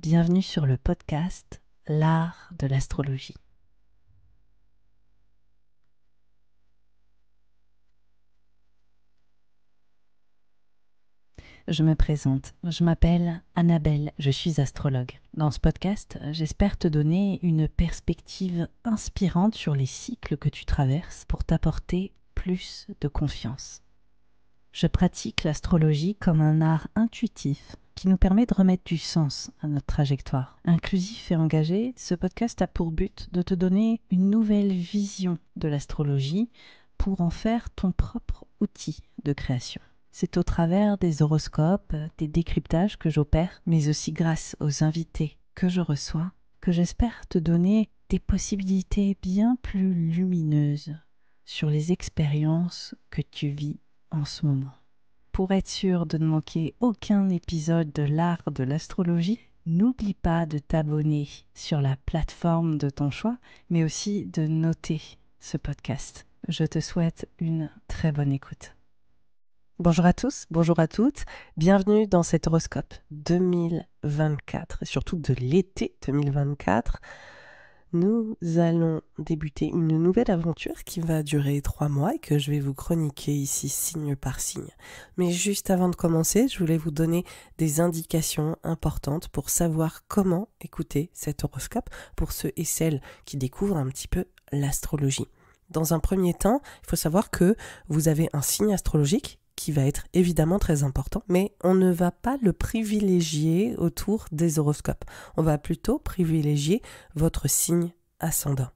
Bienvenue sur le podcast L'art de l'astrologie. Je me présente, je m'appelle Annabelle, je suis astrologue. Dans ce podcast, j'espère te donner une perspective inspirante sur les cycles que tu traverses pour t'apporter plus de confiance. Je pratique l'astrologie comme un art intuitif qui nous permet de remettre du sens à notre trajectoire. Inclusif et engagé, ce podcast a pour but de te donner une nouvelle vision de l'astrologie pour en faire ton propre outil de création. C'est au travers des horoscopes, des décryptages que j'opère, mais aussi grâce aux invités que je reçois, que j'espère te donner des possibilités bien plus lumineuses sur les expériences que tu vis en ce moment. Pour être sûr de ne manquer aucun épisode de l'art de l'astrologie, n'oublie pas de t'abonner sur la plateforme de ton choix, mais aussi de noter ce podcast. Je te souhaite une très bonne écoute. Bonjour à tous, bonjour à toutes, bienvenue dans cet horoscope 2024, et surtout de l'été 2024. Nous allons débuter une nouvelle aventure qui va durer 3 mois et que je vais vous chroniquer ici signe par signe. Mais juste avant de commencer, je voulais vous donner des indications importantes pour savoir comment écouter cet horoscope pour ceux et celles qui découvrent un petit peu l'astrologie. Dans un premier temps, il faut savoir que vous avez un signe astrologique qui va être évidemment très important, mais on ne va pas le privilégier autour des horoscopes. On va plutôt privilégier votre signe ascendant.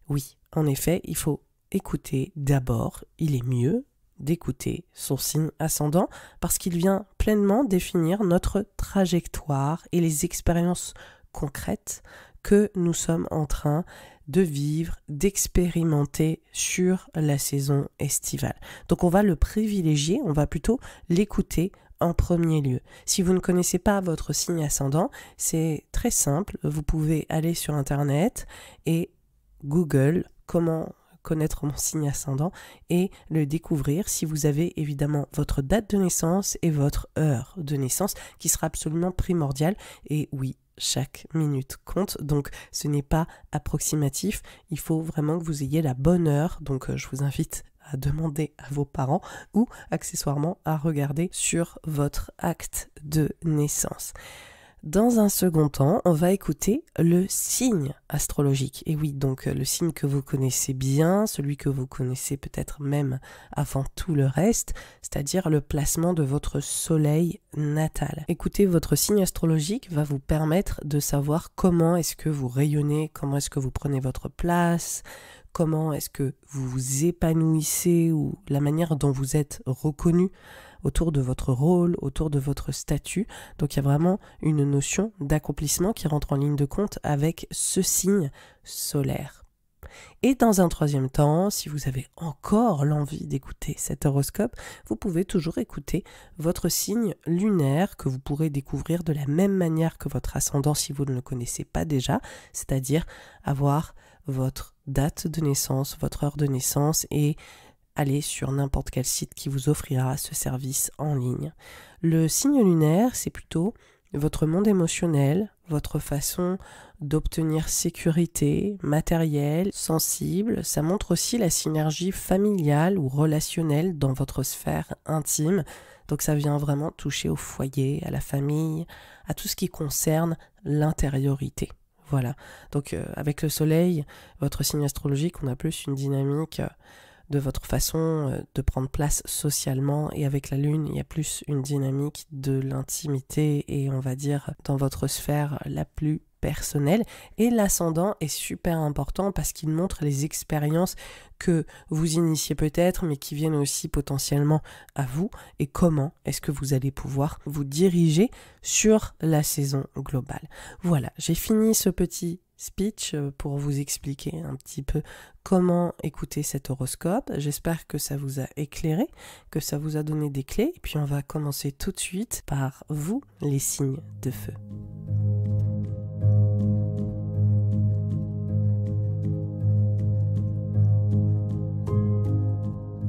Oui, en effet, il faut écouter d'abord, il est mieux d'écouter son signe ascendant parce qu'il vient pleinement définir notre trajectoire et les expériences concrètes que nous sommes en train de vivre, d'expérimenter sur la saison estivale. Donc on va le privilégier, on va plutôt l'écouter en premier lieu. Si vous ne connaissez pas votre signe ascendant, c'est très simple, vous pouvez aller sur internet et Google comment connaître mon signe ascendant et le découvrir si vous avez évidemment votre date de naissance et votre heure de naissance qui sera absolument primordiale. Et oui, chaque minute compte, donc ce n'est pas approximatif, il faut vraiment que vous ayez la bonne heure, donc je vous invite à demander à vos parents ou accessoirement à regarder sur votre acte de naissance. Dans un second temps, on va écouter le signe astrologique. Et oui, donc le signe que vous connaissez bien, celui que vous connaissez peut-être même avant tout le reste, c'est-à-dire le placement de votre soleil natal. Écouter votre signe astrologique va vous permettre de savoir comment est-ce que vous rayonnez, comment est-ce que vous prenez votre place, comment est-ce que vous vous épanouissez ou la manière dont vous êtes reconnu autour de votre rôle, autour de votre statut. Donc il y a vraiment une notion d'accomplissement qui rentre en ligne de compte avec ce signe solaire. Et dans un troisième temps, si vous avez encore l'envie d'écouter cet horoscope, vous pouvez toujours écouter votre signe lunaire que vous pourrez découvrir de la même manière que votre ascendant si vous ne le connaissez pas déjà, c'est-à-dire avoir votre date de naissance, votre heure de naissance et allez sur n'importe quel site qui vous offrira ce service en ligne. Le signe lunaire, c'est plutôt votre monde émotionnel, votre façon d'obtenir sécurité matérielle, sensible. Ça montre aussi la synergie familiale ou relationnelle dans votre sphère intime. Donc ça vient vraiment toucher au foyer, à la famille, à tout ce qui concerne l'intériorité. Voilà. Donc avec le soleil, votre signe astrologique, on a plus une dynamique de votre façon de prendre place socialement, et avec la lune, il y a plus une dynamique de l'intimité et on va dire dans votre sphère la plus personnelle. Et l'ascendant est super important parce qu'il montre les expériences que vous initiez peut-être mais qui viennent aussi potentiellement à vous et comment est-ce que vous allez pouvoir vous diriger sur la saison globale. Voilà, j'ai fini ce petit speech pour vous expliquer un petit peu comment écouter cet horoscope. J'espère que ça vous a éclairé, que ça vous a donné des clés. Et puis on va commencer tout de suite par vous, les signes de feu.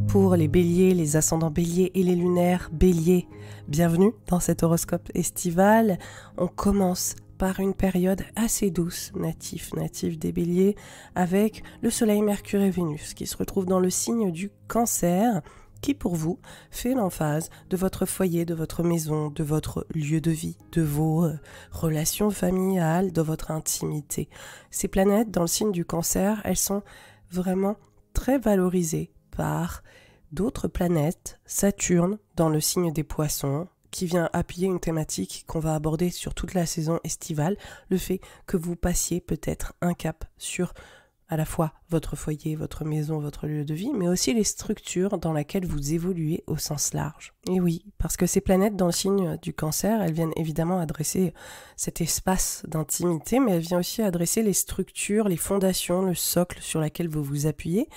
Pour les béliers, les ascendants béliers et les lunaires béliers, bienvenue dans cet horoscope estival. On commence par une période assez douce, natif des Béliers, avec le Soleil, Mercure et Vénus, qui se retrouvent dans le signe du Cancer, qui pour vous fait l'emphase de votre foyer, de votre maison, de votre lieu de vie, de vos relations familiales, de votre intimité. Ces planètes dans le signe du Cancer, elles sont vraiment très valorisées par d'autres planètes, Saturne dans le signe des Poissons, qui vient appuyer une thématique qu'on va aborder sur toute la saison estivale, le fait que vous passiez peut-être un cap sur à la fois votre foyer, votre maison, votre lieu de vie, mais aussi les structures dans lesquelles vous évoluez au sens large. Et oui, parce que ces planètes dans le signe du Cancer, elles viennent évidemment adresser cet espace d'intimité, mais elles viennent aussi adresser les structures, les fondations, le socle sur lequel vous vous appuyez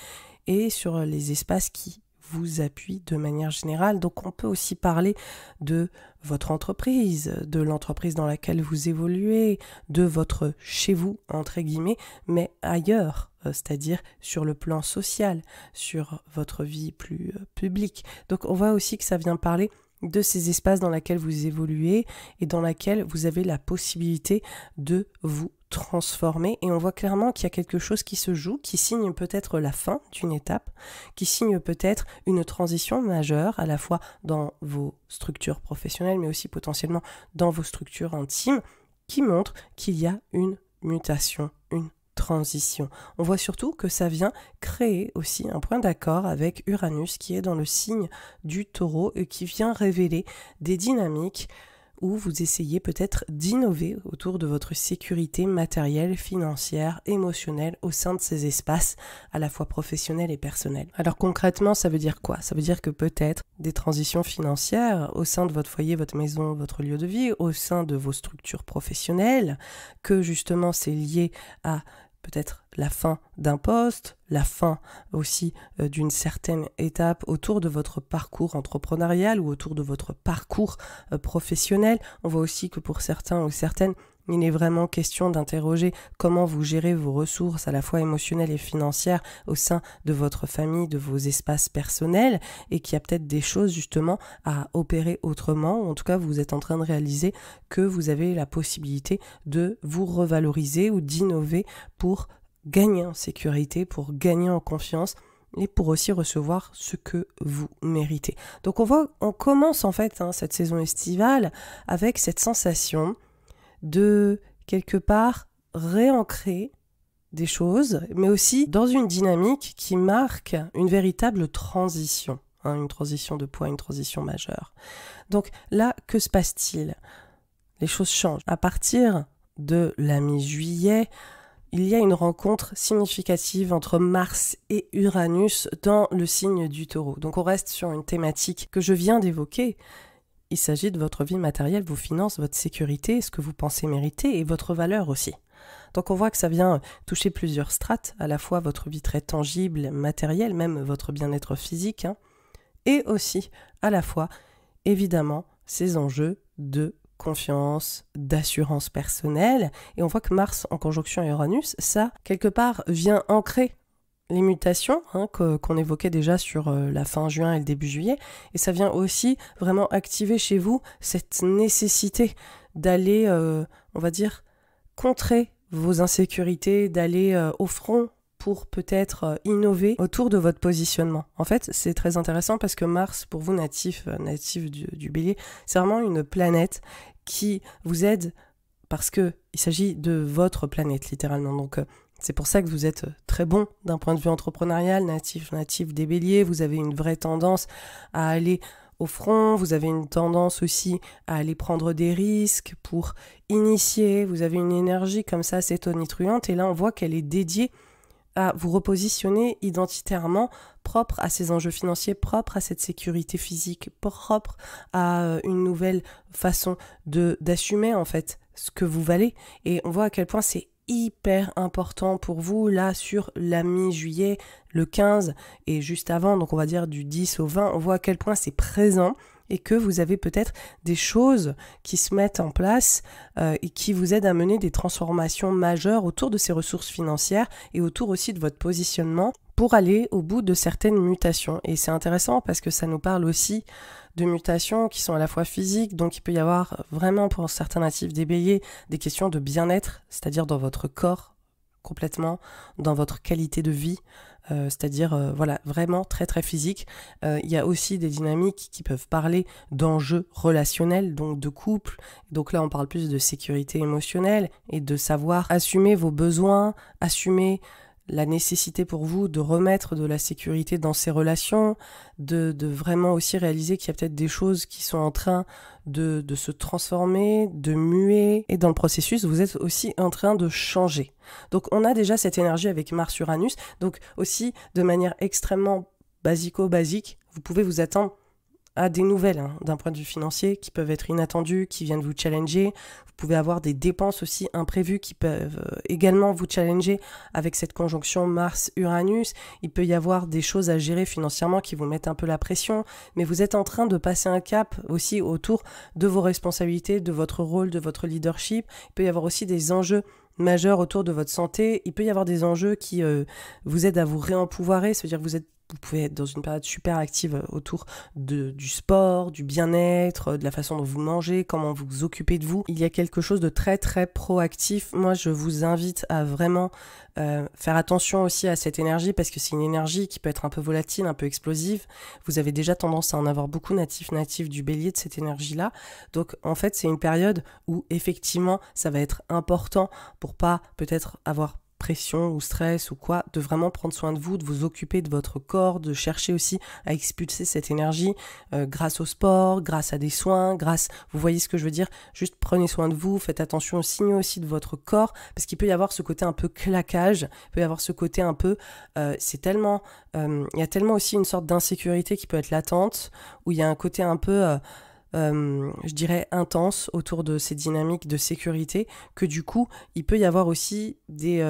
et sur les espaces qui vous appuie de manière générale. Donc on peut aussi parler de votre entreprise, de l'entreprise dans laquelle vous évoluez, de votre chez vous, entre guillemets, mais ailleurs, c'est-à-dire sur le plan social, sur votre vie plus publique. Donc on voit aussi que ça vient parler de ces espaces dans lesquels vous évoluez et dans lesquels vous avez la possibilité de vous transformer, et on voit clairement qu'il y a quelque chose qui se joue, qui signe peut-être la fin d'une étape, qui signe peut-être une transition majeure à la fois dans vos structures professionnelles mais aussi potentiellement dans vos structures intimes, qui montre qu'il y a une mutation, une transition. On voit surtout que ça vient créer aussi un point d'accord avec Uranus qui est dans le signe du Taureau et qui vient révéler des dynamiques où vous essayez peut-être d'innover autour de votre sécurité matérielle, financière, émotionnelle au sein de ces espaces à la fois professionnels et personnels. Alors concrètement, ça veut dire quoi ? Ça veut dire que peut-être des transitions financières au sein de votre foyer, votre maison, votre lieu de vie, au sein de vos structures professionnelles, que justement c'est lié à peut-être la fin d'un poste, la fin aussi d'une certaine étape autour de votre parcours entrepreneurial ou autour de votre parcours professionnel. On voit aussi que pour certains ou certaines, il est vraiment question d'interroger comment vous gérez vos ressources à la fois émotionnelles et financières au sein de votre famille, de vos espaces personnels, et qu'il y a peut-être des choses justement à opérer autrement, ou en tout cas vous êtes en train de réaliser que vous avez la possibilité de vous revaloriser ou d'innover pour gagner en sécurité, pour gagner en confiance et pour aussi recevoir ce que vous méritez. Donc on commence en fait cette saison estivale avec cette sensation de quelque part réancrer des choses, mais aussi dans une dynamique qui marque une véritable transition, une transition de poids, une transition majeure. Donc là, que se passe-t-il ? Les choses changent. À partir de la mi-juillet, il y a une rencontre significative entre Mars et Uranus dans le signe du Taureau. Donc on reste sur une thématique que je viens d'évoquer. Il s'agit de votre vie matérielle, vos finances, votre sécurité, ce que vous pensez mériter et votre valeur aussi. Donc on voit que ça vient toucher plusieurs strates, à la fois votre vie très tangible, matérielle, même votre bien-être physique, et aussi à la fois, évidemment, ces enjeux de confiance, d'assurance personnelle. Et on voit que Mars en conjonction à Uranus, ça, quelque part, vient ancrer les mutations qu'on évoquait déjà sur la fin juin et le début juillet, et ça vient aussi vraiment activer chez vous cette nécessité d'aller, on va dire, contrer vos insécurités, d'aller au front pour peut-être innover autour de votre positionnement. En fait, c'est très intéressant parce que Mars, pour vous natif du Bélier, c'est vraiment une planète qui vous aide parce qu'il s'agit de votre planète, littéralement. Donc, c'est pour ça que vous êtes très bon d'un point de vue entrepreneurial, natif des Béliers. Vous avez une vraie tendance à aller au front, vous avez une tendance aussi à aller prendre des risques pour initier. Vous avez une énergie comme ça assez tonitruante et là on voit qu'elle est dédiée à vous repositionner identitairement, propre à ces enjeux financiers, propre à cette sécurité physique, propre à une nouvelle façon d'assumer en fait ce que vous valez. Et on voit à quel point c'est hyper important pour vous, là, sur la mi-juillet, le 15, et juste avant, donc on va dire du 10 au 20, on voit à quel point c'est présent, et que vous avez peut-être des choses qui se mettent en place et qui vous aident à mener des transformations majeures autour de ces ressources financières, et autour aussi de votre positionnement, pour aller au bout de certaines mutations. Et c'est intéressant parce que ça nous parle aussi de mutations qui sont à la fois physiques, donc il peut y avoir vraiment pour certains natifs des béliers des questions de bien-être, c'est-à-dire dans votre corps complètement, dans votre qualité de vie, c'est-à-dire voilà, vraiment très très physique. Il y a aussi des dynamiques qui peuvent parler d'enjeux relationnels, donc de couple. Donc là on parle plus de sécurité émotionnelle et de savoir assumer vos besoins, assumer la nécessité pour vous de remettre de la sécurité dans ces relations, de vraiment aussi réaliser qu'il y a peut-être des choses qui sont en train de se transformer, de muer, et dans le processus, vous êtes aussi en train de changer. Donc on a déjà cette énergie avec Mars-Uranus, donc aussi de manière extrêmement basique, vous pouvez vous attendre à des nouvelles d'un point de vue financier qui peuvent être inattendues, qui viennent vous challenger. Vous pouvez avoir des dépenses aussi imprévues qui peuvent également vous challenger avec cette conjonction Mars-Uranus. Il peut y avoir des choses à gérer financièrement qui vous mettent un peu la pression, mais vous êtes en train de passer un cap aussi autour de vos responsabilités, de votre rôle, de votre leadership. Il peut y avoir aussi des enjeux majeurs autour de votre santé. Il peut y avoir des enjeux qui vous aident à vous réempouvoirer, c'est-à-dire que vous pouvez être dans une période super active autour du sport, du bien-être, de la façon dont vous mangez, comment vous vous occupez de vous. Il y a quelque chose de très très proactif. Moi, je vous invite à vraiment faire attention aussi à cette énergie parce que c'est une énergie qui peut être un peu volatile, un peu explosive. Vous avez déjà tendance à en avoir beaucoup natifs du bélier de cette énergie-là. Donc en fait, c'est une période où effectivement, ça va être important pour pas peut-être avoir pression ou stress ou quoi, de vraiment prendre soin de vous, de vous occuper de votre corps, de chercher aussi à expulser cette énergie grâce au sport, grâce à des soins, vous voyez ce que je veux dire, juste prenez soin de vous, faites attention aux signaux aussi de votre corps, parce qu'il peut y avoir ce côté un peu claquage, il peut y avoir ce côté un peu, il y a tellement aussi une sorte d'insécurité qui peut être latente, où il y a un côté un peu je dirais intense autour de ces dynamiques de sécurité, que du coup il peut y avoir aussi des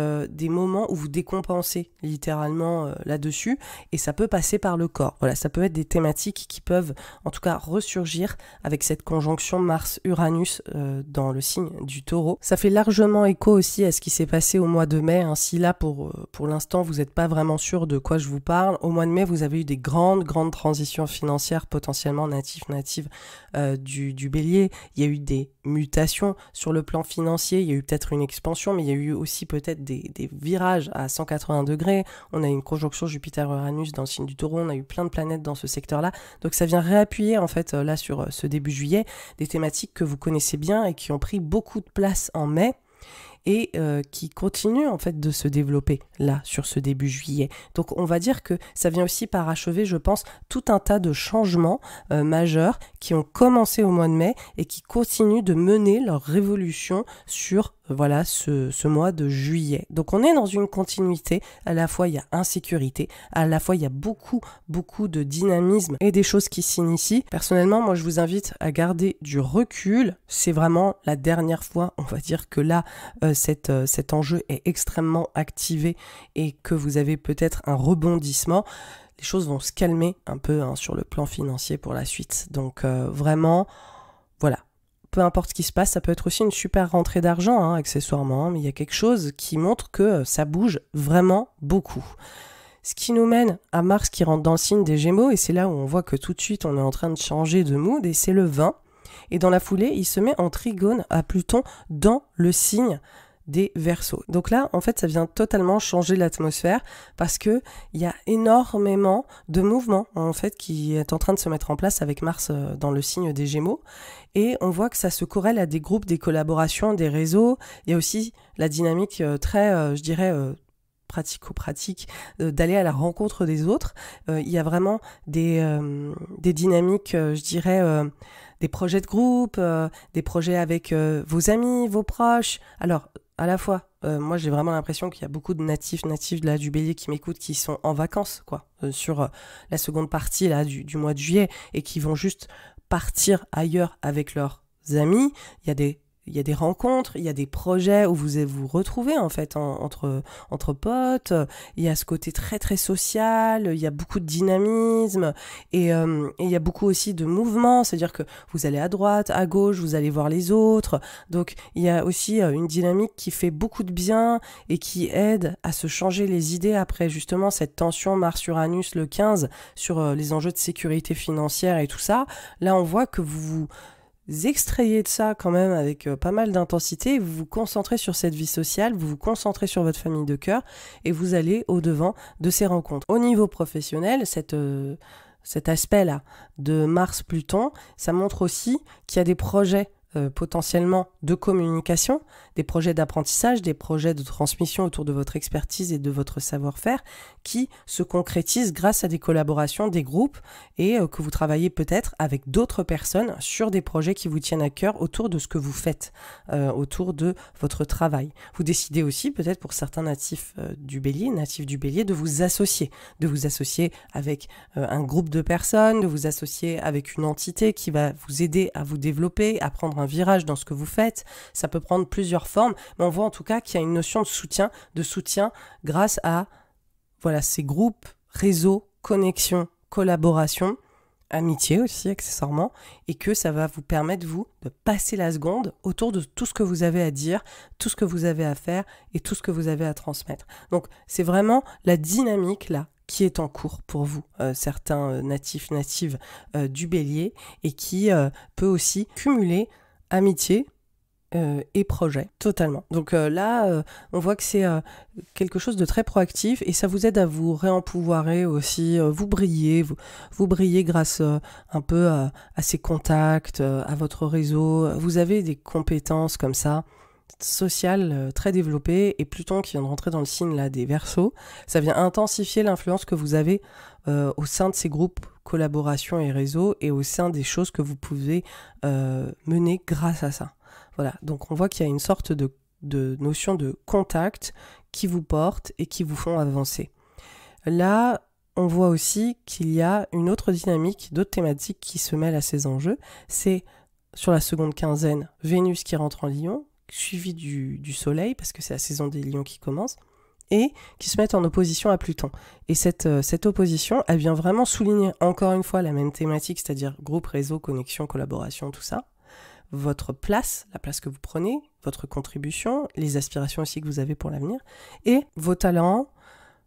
moments où vous décompensez littéralement là-dessus, et ça peut passer par le corps. Voilà, ça peut être des thématiques qui peuvent en tout cas ressurgir avec cette conjonction Mars-Uranus dans le signe du Taureau. Ça fait largement écho aussi à ce qui s'est passé au mois de mai, si là pour l'instant vous n'êtes pas vraiment sûr de quoi je vous parle. Au mois de mai vous avez eu des grandes transitions financières potentiellement natives du bélier. Il y a eu des mutations sur le plan financier, il y a eu peut-être une expansion, mais il y a eu aussi peut-être des virages à 180 degrés. On a une conjonction Jupiter-Uranus dans le signe du Taureau, on a eu plein de planètes dans ce secteur-là, donc ça vient réappuyer en fait là sur ce début juillet des thématiques que vous connaissez bien et qui ont pris beaucoup de place en mai et qui continue en fait de se développer là sur ce début juillet. Donc on va dire que ça vient aussi parachever, je pense, tout un tas de changements majeurs qui ont commencé au mois de mai et qui continuent de mener leur révolution sur voilà ce mois de juillet. Donc on est dans une continuité, à la fois il y a insécurité, à la fois il y a beaucoup de dynamisme et des choses qui s'initient. Personnellement, moi je vous invite à garder du recul, c'est vraiment la dernière fois, on va dire que là cet enjeu est extrêmement activé et que vous avez peut-être un rebondissement. Les choses vont se calmer un peu sur le plan financier pour la suite. Donc vraiment, voilà. Peu importe ce qui se passe, ça peut être aussi une super rentrée d'argent, accessoirement, mais il y a quelque chose qui montre que ça bouge vraiment beaucoup. Ce qui nous mène à Mars qui rentre dans le signe des Gémeaux, et c'est là où on voit que tout de suite on est en train de changer de mood, et c'est le 20. Et dans la foulée, il se met en trigone à Pluton dans le signe des Verseaux. Donc là, en fait, ça vient totalement changer l'atmosphère parce que il y a énormément de mouvements en fait qui est en train de se mettre en place avec Mars dans le signe des Gémeaux, et on voit que ça se corrèle à des groupes, des collaborations, des réseaux. Il y a aussi la dynamique très, je dirais, pratico-pratique d'aller à la rencontre des autres. Il y a vraiment des dynamiques, je dirais, des projets de groupe, des projets avec vos amis, vos proches. Alors, à la fois, moi j'ai vraiment l'impression qu'il y a beaucoup de natifs là, du bélier qui m'écoutent, qui sont en vacances, quoi, sur la seconde partie là, du mois de juillet, et qui vont juste partir ailleurs avec leurs amis. Il y a des il y a des rencontres, il y a des projets où vous vous retrouvez en fait entre potes. Il y a ce côté très très social, il y a beaucoup de dynamisme et il y a beaucoup aussi de mouvement, c'est-à-dire que vous allez à droite, à gauche, vous allez voir les autres. Donc il y a aussi une dynamique qui fait beaucoup de bien et qui aide à se changer les idées après justement cette tension Mars-Uranus le 15 sur les enjeux de sécurité financière et tout ça. Là on voit que vous extrayez de ça quand même avec pas mal d'intensité, vous vous concentrez sur cette vie sociale, vous vous concentrez sur votre famille de cœur et vous allez au-devant de ces rencontres. Au niveau professionnel, cet aspect-là de Mars-Pluton, ça montre aussi qu'il y a des projets potentiellement de communication, des projets d'apprentissage, des projets de transmission autour de votre expertise et de votre savoir-faire qui se concrétisent grâce à des collaborations, des groupes et que vous travaillez peut-être avec d'autres personnes sur des projets qui vous tiennent à cœur autour de ce que vous faites, autour de votre travail. Vous décidez aussi peut-être pour certains natifs du Bélier, de vous associer avec un groupe de personnes, de vous associer avec une entité qui va vous aider à vous développer, à prendre un virage dans ce que vous faites. Ça peut prendre plusieurs formes, mais on voit en tout cas qu'il y a une notion de soutien grâce à ces groupes, réseaux, connexions, collaborations, amitié aussi accessoirement, et que ça va vous permettre, vous, de passer la seconde autour de tout ce que vous avez à dire, tout ce que vous avez à faire et tout ce que vous avez à transmettre. Donc c'est vraiment la dynamique là qui est en cours pour vous, certains natives du Bélier, et qui peut aussi cumuler amitié et projet, totalement. Donc là, on voit que c'est quelque chose de très proactif et ça vous aide à vous réempouvoirer aussi, vous brillez grâce un peu à ces contacts, à votre réseau. Vous avez des compétences comme ça, sociales très développées, et Pluton qui vient de rentrer dans le signe là des Verseaux, ça vient intensifier l'influence que vous avez au sein de ces groupes, collaborations et réseaux, et au sein des choses que vous pouvez mener grâce à ça. Voilà, donc on voit qu'il y a une sorte de notion de contact qui vous porte et qui vous font avancer. Là, on voit aussi qu'il y a une autre dynamique, d'autres thématiques qui se mêlent à ces enjeux. C'est sur la seconde quinzaine, Vénus qui rentre en Lion, suivi du Soleil, parce que c'est la saison des Lions qui commence, et qui se mettent en opposition à Pluton. Et cette opposition, elle vient vraiment souligner encore une fois la même thématique, c'est-à-dire groupe, réseau, connexion, collaboration, tout ça. Votre place, la place que vous prenez, votre contribution, les aspirations aussi que vous avez pour l'avenir, et vos talents,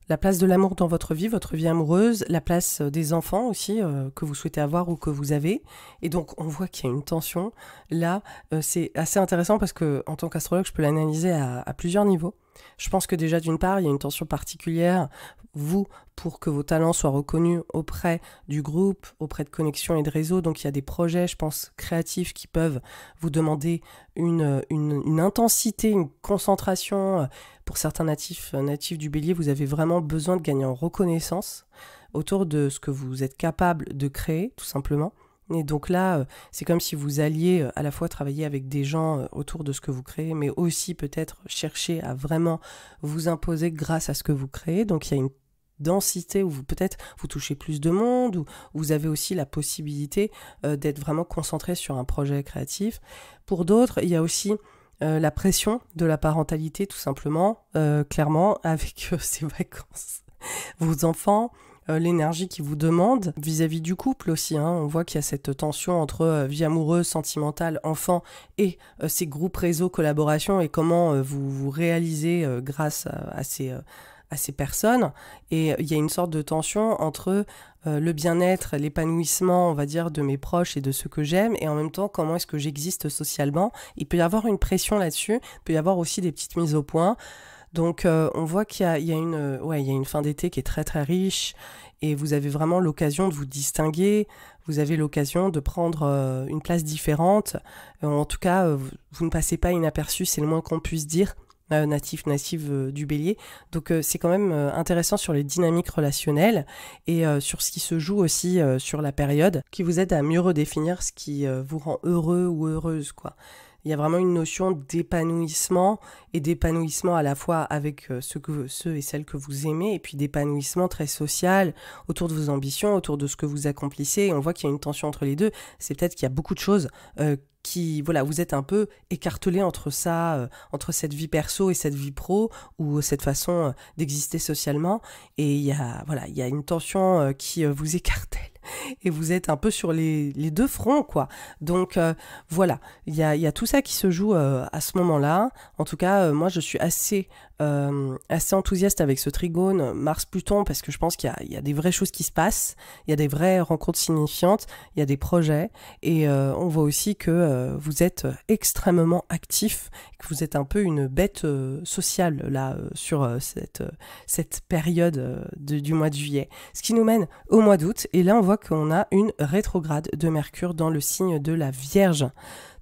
la place de l'amour dans votre vie amoureuse, la place des enfants aussi que vous souhaitez avoir ou que vous avez. Et donc on voit qu'il y a une tension. Là, c'est assez intéressant parce que en tant qu'astrologue, je peux l'analyser à plusieurs niveaux. Je pense que déjà d'une part, il y a une tension particulière, vous, pour que vos talents soient reconnus auprès du groupe, auprès de connexions et de réseaux. Donc il y a des projets, je pense, créatifs qui peuvent vous demander une intensité, une concentration. Pour certains natifs du Bélier, vous avez vraiment besoin de gagner en reconnaissance autour de ce que vous êtes capable de créer, tout simplement. Et donc là, c'est comme si vous alliez à la fois travailler avec des gens autour de ce que vous créez, mais aussi peut-être chercher à vraiment vous imposer grâce à ce que vous créez. Donc il y a une densité où peut-être vous touchez plus de monde, où vous avez aussi la possibilité d'être vraiment concentré sur un projet créatif. Pour d'autres, il y a aussi la pression de la parentalité, tout simplement, clairement, avec ces vacances. Vos enfants, l'énergie qu'ils vous demandent vis-à-vis du couple aussi. On voit qu'il y a cette tension entre vie amoureuse, sentimentale, enfant et ces groupes, réseaux, collaborations, et comment vous réalisez grâce à ces personnes. Et il y a une sorte de tension entre le bien-être, l'épanouissement, on va dire, de mes proches et de ceux que j'aime, et en même temps, comment est-ce que j'existe socialement. Il peut y avoir une pression là-dessus, il peut y avoir aussi des petites mises au point. Donc on voit qu'il y a une fin d'été qui est très très riche, et vous avez vraiment l'occasion de vous distinguer, vous avez l'occasion de prendre une place différente. En tout cas, vous ne passez pas inaperçu, c'est le moins qu'on puisse dire, native du Bélier. Donc c'est quand même intéressant sur les dynamiques relationnelles et sur ce qui se joue aussi sur la période, qui vous aide à mieux redéfinir ce qui vous rend heureux ou heureuse, quoi. Il y a vraiment une notion d'épanouissement, et d'épanouissement à la fois avec ceux et celles que vous aimez, et puis d'épanouissement très social autour de vos ambitions, autour de ce que vous accomplissez. Et on voit qu'il y a une tension entre les deux. C'est peut-être qu'il y a beaucoup de choses voilà, vous êtes un peu écartelé entre ça, entre cette vie perso et cette vie pro, ou cette façon d'exister socialement, et il y a une tension qui vous écartèle, et vous êtes un peu sur les deux fronts, quoi. Donc voilà, il y a tout ça qui se joue à ce moment-là. En tout cas, moi je suis assez enthousiaste avec ce trigone Mars-Pluton, parce que je pense qu'il y a des vraies choses qui se passent, il y a des vraies rencontres signifiantes, il y a des projets, et on voit aussi que vous êtes extrêmement actif, que vous êtes un peu une bête sociale là sur cette période du mois de juillet. Ce qui nous mène au mois d'août, et là on voit qu'on a une rétrograde de Mercure dans le signe de la Vierge.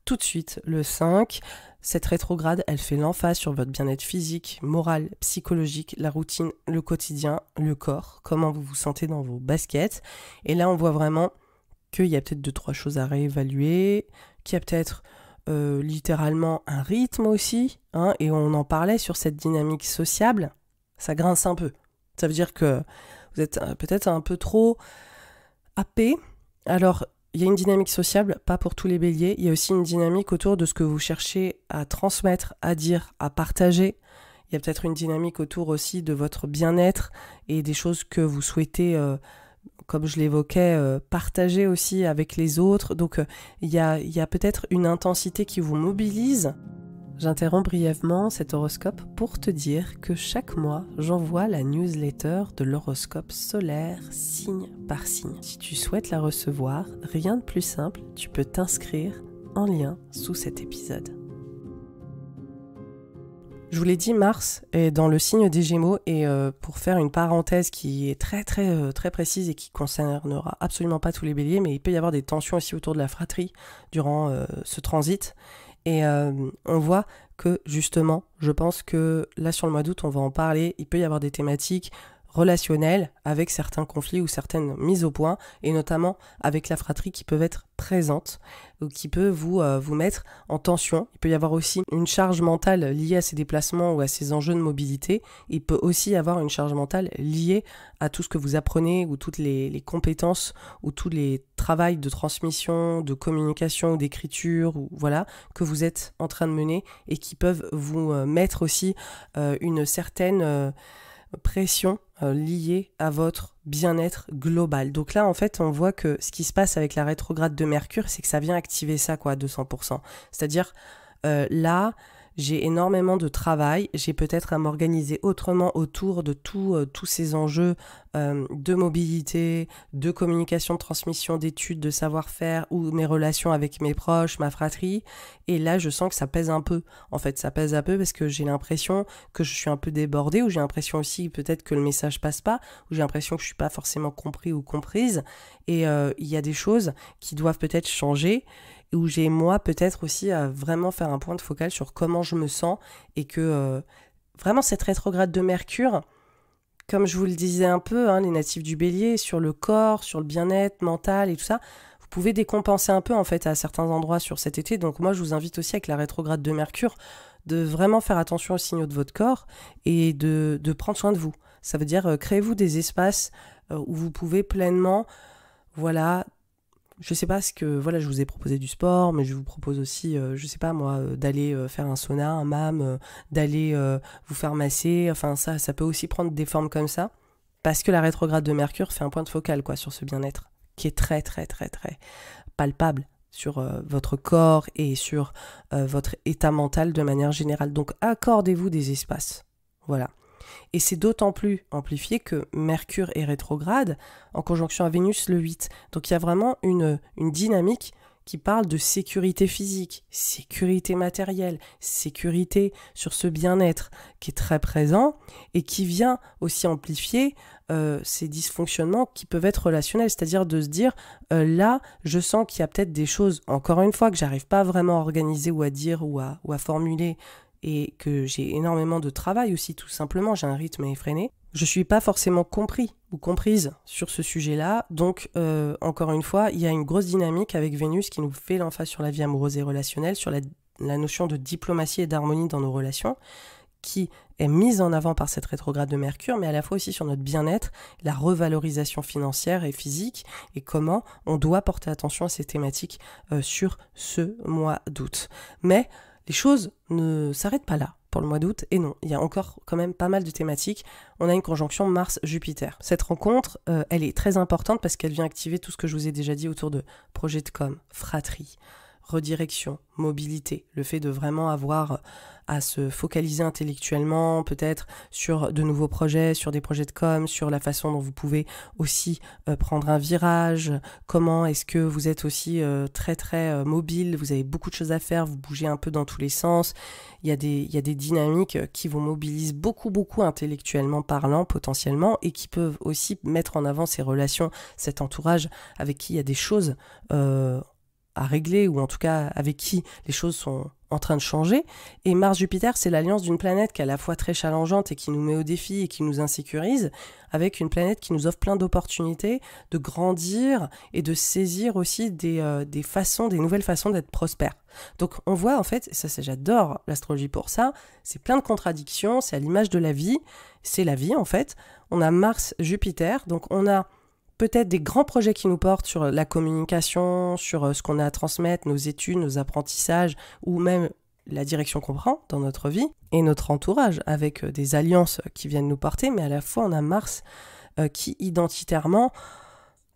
Tout de suite, le 5, cette rétrograde, elle fait l'emphase sur votre bien-être physique, moral, psychologique, la routine, le quotidien, le corps, comment vous vous sentez dans vos baskets. Et là, on voit vraiment qu'il y a peut-être 2-3 choses à réévaluer, qu'il y a peut-être littéralement un rythme aussi, hein, et on en parlait sur cette dynamique sociable, ça grince un peu. Ça veut dire que vous êtes peut-être un peu trop happé. Alors, il y a une dynamique sociable, pas pour tous les béliers, il y a aussi une dynamique autour de ce que vous cherchez à transmettre, à dire, à partager. Il y a peut-être une dynamique autour aussi de votre bien-être et des choses que vous souhaitez, comme je l'évoquais, partager aussi avec les autres. Donc il y a peut-être une intensité qui vous mobilise. J'interromps brièvement cet horoscope pour te dire que chaque mois, j'envoie la newsletter de l'horoscope solaire signe par signe. Si tu souhaites la recevoir, rien de plus simple, tu peux t'inscrire en lien sous cet épisode. Je vous l'ai dit, Mars est dans le signe des Gémeaux, et pour faire une parenthèse qui est très très très précise et qui concernera absolument pas tous les béliers, mais il peut y avoir des tensions aussi autour de la fratrie durant ce transit. Et on voit que justement, je pense que là sur le mois d'août, on va en parler, il peut y avoir des thématiques relationnelles avec certains conflits ou certaines mises au point, et notamment avec la fratrie qui peuvent être présentes ou qui peut vous mettre en tension. Il peut y avoir aussi une charge mentale liée à ces déplacements ou à ces enjeux de mobilité. Il peut aussi y avoir une charge mentale liée à tout ce que vous apprenez, ou toutes les compétences ou tous les travails de transmission, de communication ou d'écriture, ou voilà, que vous êtes en train de mener, et qui peuvent vous mettre aussi une certaine pression liée à votre bien-être global. Donc là, en fait, on voit que ce qui se passe avec la rétrograde de Mercure, c'est que ça vient activer ça, quoi, à 200%. C'est-à-dire, là, j'ai énormément de travail, j'ai peut-être à m'organiser autrement autour de tous ces enjeux de mobilité, de communication, de transmission, d'études, de savoir-faire, ou mes relations avec mes proches, ma fratrie. Et là, je sens que ça pèse un peu. En fait, ça pèse un peu parce que j'ai l'impression que je suis un peu débordée, ou j'ai l'impression aussi peut-être que le message passe pas, ou j'ai l'impression que je suis pas forcément compris ou comprise. Et il y a des choses qui doivent peut-être changer, où j'ai moi peut-être aussi à vraiment faire un point de focal sur comment je me sens, et que vraiment cette rétrograde de Mercure, comme je vous le disais un peu, hein, les natifs du Bélier, sur le corps, sur le bien-être mental et tout ça, vous pouvez décompenser un peu en fait à certains endroits sur cet été. Donc moi je vous invite aussi avec la rétrograde de Mercure de vraiment faire attention aux signaux de votre corps et de prendre soin de vous. Ça veut dire créez-vous des espaces où vous pouvez pleinement, voilà. Je sais pas je vous ai proposé du sport, mais je vous propose aussi, je sais pas moi, d'aller faire un sauna, un hammam, d'aller vous faire masser. Enfin, ça peut aussi prendre des formes comme ça, parce que la rétrograde de Mercure fait un point de focal, quoi, sur ce bien-être, qui est très, très, très, très palpable sur votre corps et sur votre état mental de manière générale. Donc, accordez-vous des espaces. Voilà. Et c'est d'autant plus amplifié que Mercure est rétrograde en conjonction à Vénus le 8. Donc il y a vraiment une dynamique qui parle de sécurité physique, sécurité matérielle, sécurité sur ce bien-être qui est très présent, et qui vient aussi amplifier ces dysfonctionnements qui peuvent être relationnels. C'est-à-dire de se dire, là, je sens qu'il y a peut-être des choses, encore une fois, que j'arrive pas vraiment à organiser ou à dire ou à formuler, et que j'ai énormément de travail aussi, tout simplement, j'ai un rythme effréné. Je suis pas forcément compris ou comprise sur ce sujet-là, donc encore une fois, il y a une grosse dynamique avec Vénus qui nous fait l'emphase sur la vie amoureuse et relationnelle, sur la notion de diplomatie et d'harmonie dans nos relations, qui est mise en avant par cette rétrograde de Mercure, mais à la fois aussi sur notre bien-être, la revalorisation financière et physique, et comment on doit porter attention à ces thématiques sur ce mois d'août. Mais les choses ne s'arrêtent pas là pour le mois d'août, et non, il y a encore quand même pas mal de thématiques. On a une conjonction Mars-Jupiter. Cette rencontre, elle est très importante parce qu'elle vient activer tout ce que je vous ai déjà dit autour de projet de com, fratrie, redirection, mobilité, le fait de vraiment avoir à se focaliser intellectuellement, peut-être sur de nouveaux projets, sur des projets de com, sur la façon dont vous pouvez aussi prendre un virage, comment est-ce que vous êtes aussi très très mobile, vous avez beaucoup de choses à faire, vous bougez un peu dans tous les sens, il y a des dynamiques qui vous mobilisent beaucoup intellectuellement parlant potentiellement et qui peuvent aussi mettre en avant ces relations, cet entourage avec qui il y a des choses à régler, ou en tout cas avec qui les choses sont en train de changer. Et Mars-Jupiter, c'est l'alliance d'une planète qui est à la fois très challengeante et qui nous met au défi et qui nous insécurise, avec une planète qui nous offre plein d'opportunités de grandir et de saisir aussi des nouvelles façons d'être prospère. Donc on voit en fait, j'adore l'astrologie pour ça, c'est plein de contradictions, c'est à l'image de la vie, c'est la vie en fait. On a Mars-Jupiter, donc on a peut-être des grands projets qui nous portent sur la communication, sur ce qu'on a à transmettre, nos études, nos apprentissages, ou même la direction qu'on prend dans notre vie, et notre entourage, avec des alliances qui viennent nous porter, mais à la fois on a Mars qui identitairement